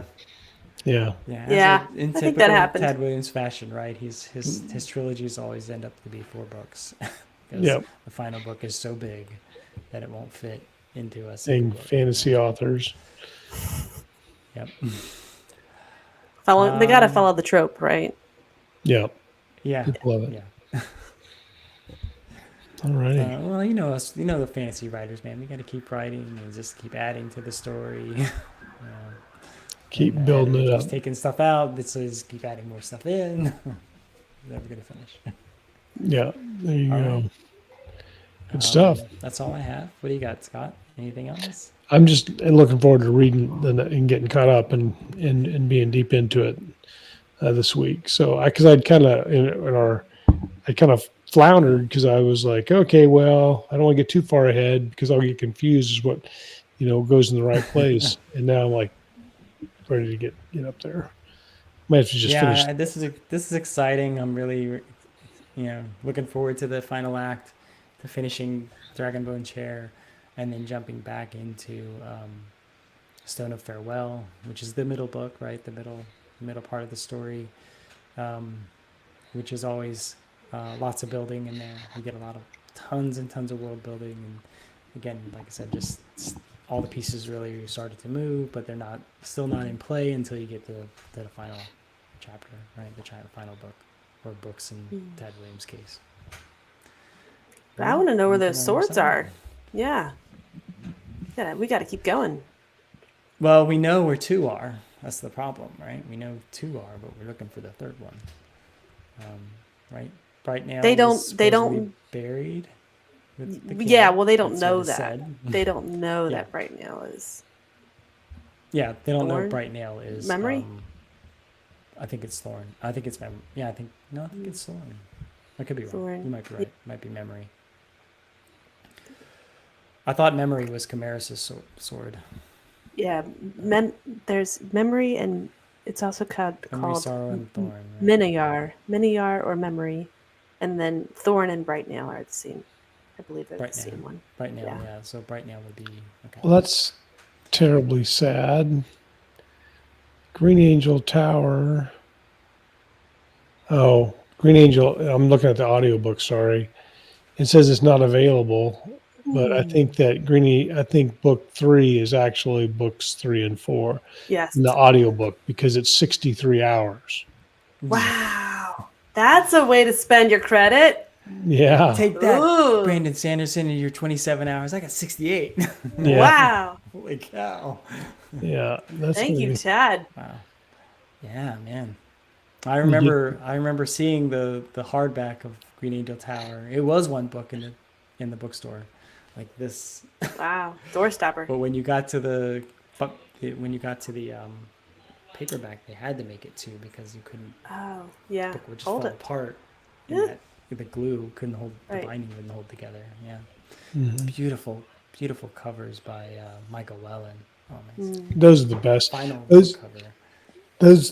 Yeah. In I think that happened. Ted Williams fashion, right? His trilogies always end up to be 4 books. Because the final book is so big that it won't fit into a single book. Fantasy authors. Yep. They got to follow the trope, right? Yeah. Yeah. People love it. Yeah. All right. Well, you know us, the fantasy writers, man. We got to keep writing and just keep adding to the story. Keep building it up. Just taking stuff out. Let's just keep adding more stuff in. Never gonna finish. Yeah. There you go. Right. Good stuff. That's all I have. What do you got, Scott? Anything else? I'm just looking forward to reading and getting caught up and being deep into it this week. So because I'd kind of I kind of floundered because I was like, okay, well, I don't want to get too far ahead because I'll get confused as what goes in the right place. And now I'm like ready to get up there. Might have to just finish. This is exciting. I'm really looking forward to the final act, to finishing Dragonbone Chair. And then jumping back into Stone of Farewell, which is the middle book, right? The middle part of the story, which is always lots of building in there. You get tons and tons of world building, and again, like I said, just all the pieces really started to move, but they're still not in play until you get to the final chapter, right? The final book, or books in Ted Williams' case. But I want to know where those swords are. Yeah. We got to keep going. Well, we know where 2 are. That's the problem, right? We know 2 are, but we're looking for the 3rd one. Right? Right now, they don't buried. Well, they don't know that. They don't know that Bright Nail is. Yeah, they don't Thorn? know Bright Nail is Memory. I think it's Thorn. I think it's memory. Yeah, I think it's Thorn. I could be wrong. Thorn. You might be right. It might be memory. I thought memory was Chimeras' sword. Yeah, there's memory, and it's also called Sorrow, and Thorn. Right? Minayar or memory, and then Thorn and Brightnail are the same. I believe they're the same one. Brightnail, yeah. So Brightnail would be okay. Well, that's terribly sad. Green Angel Tower. Oh, Green Angel. I'm looking at the audiobook. Sorry, it says it's not available. But I think that I think book 3 is actually books 3 and 4. Yes. In the audiobook, because it's 63 hours. Wow. That's a way to spend your credit. Yeah. Take that, Ooh. Brandon Sanderson, in your 27 hours. I got 68. Yeah. Wow. Holy cow. Yeah. Thank you, Chad. Wow. Yeah, man. I remember seeing the hardback of Green Angel Tower. It was one book in the bookstore. Like this. Wow, doorstopper. But when you got to the paperback, they had to make it 2 because you couldn't. Oh, yeah. The book would just Hold fall it. apart. Yeah. The glue couldn't hold. Right. The binding wouldn't hold together. Yeah. Mhm. Beautiful covers by Michael Whelan. Oh, nice. Those are the best. Final Those cover.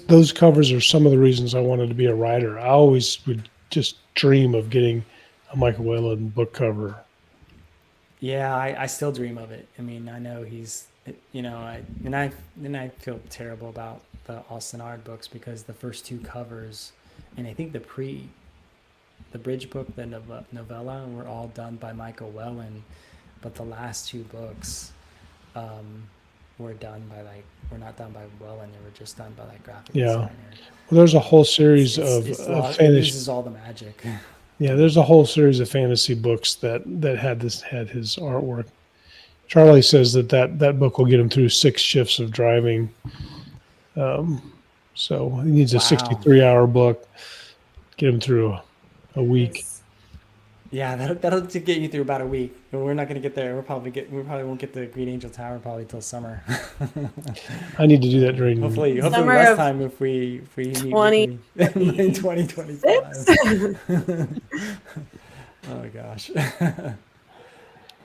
those covers are some of the reasons I wanted to be a writer. I always would just dream of getting a Michael Whelan book cover. Yeah, I still dream of it. I mean, I know he's, I feel terrible about the Austin Ard books because the first 2 covers, and I think the bridge book, the novella, were all done by Michael Whelan, but the last 2 books were not done by Whelan. They were just done by graphic designer. Well, there's a whole series of fantasy. This is all the magic. Yeah, there's a whole series of fantasy books that had his artwork. Charlie says that book will get him through 6 shifts of driving. So he needs a 63-hour book, get him through a week. Yeah, that'll get you through about a week. But we're not going to get there. We probably won't get the Green Angel Tower probably till summer. I need to do that during hopefully Summer less of time if we meet 2025. Oh gosh.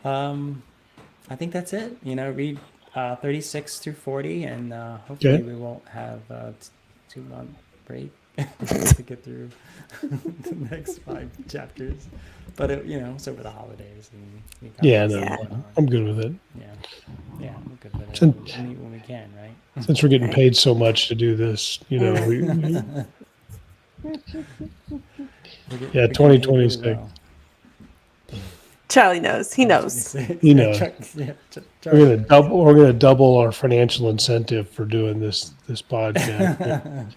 I think that's it. Read 36 through 40, and hopefully we won't have 2-month break to get through the next 5 chapters. But it's over the holidays, and I'm good with it. Yeah, we're good with it. Since- We'll meet when we can, right? Since we're getting paid so much to do this, we 2026. Charlie knows. He knows. He knows. We're gonna double our financial incentive for doing this podcast.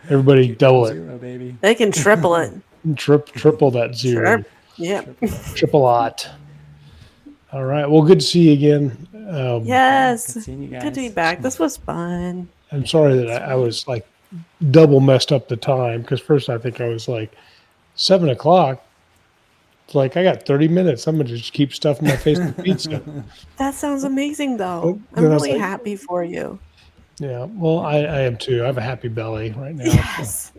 Everybody double it. 0, baby. They can triple it. Triple that 0. Yeah. Triple lot. All right. Well, good to see you again. Yes. Good seeing you guys. Good to be back. This was fun. I'm sorry that I was like double messed up the time, because first I think I was like 7 o'clock. It's like I got 30 minutes. I'm gonna just keep stuffing my face with pizza. That sounds amazing, though. Oh, I'm then I was really like- happy for you. Yeah. Well, I am too. I have a happy belly right now. Yes.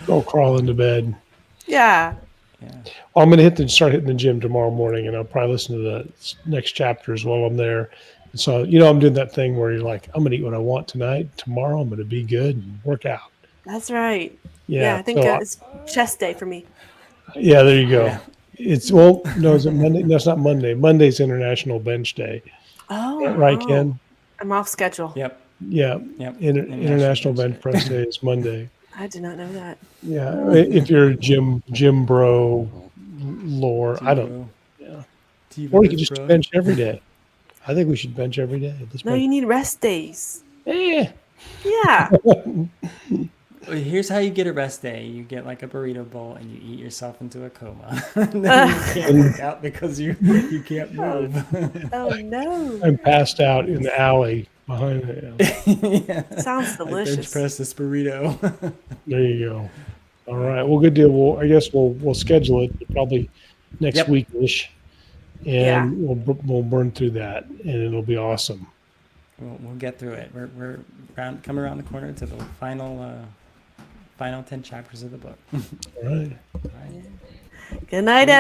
Go crawl into bed. Yeah. Well, I'm gonna start hitting the gym tomorrow morning, and I'll probably listen to the next chapters while I'm there. And so, I'm doing that thing where you're like, I'm gonna eat what I want tonight. Tomorrow, I'm gonna be good and work out. That's right. Yeah, I think so it's chest day for me. Yeah, there you go. Yeah. Is it Monday? No, it's not Monday. Monday's International Bench Day. Oh, right, Ken? I'm off schedule. Yep. Yeah. Yep. International Bench Press Day is Monday. I did not know that. Yeah, if you're gym bro lore, I don't. Yeah. Or you could just bench every day. I think we should bench every day. You need rest days. Yeah. Yeah. Here's how you get a rest day. You get like a burrito bowl and you eat yourself into a coma. And then you can't work out because you can't move. Oh no. I'm passed out in the alley behind it. Yeah. Sounds delicious. Bench press this burrito. There you go. All right. Well, good deal. I guess we'll schedule it probably next week-ish, and we'll burn through that, and it'll be awesome. We'll get through it. We're coming around the corner to the final 10 chapters of the book. All right. Good night, everyone.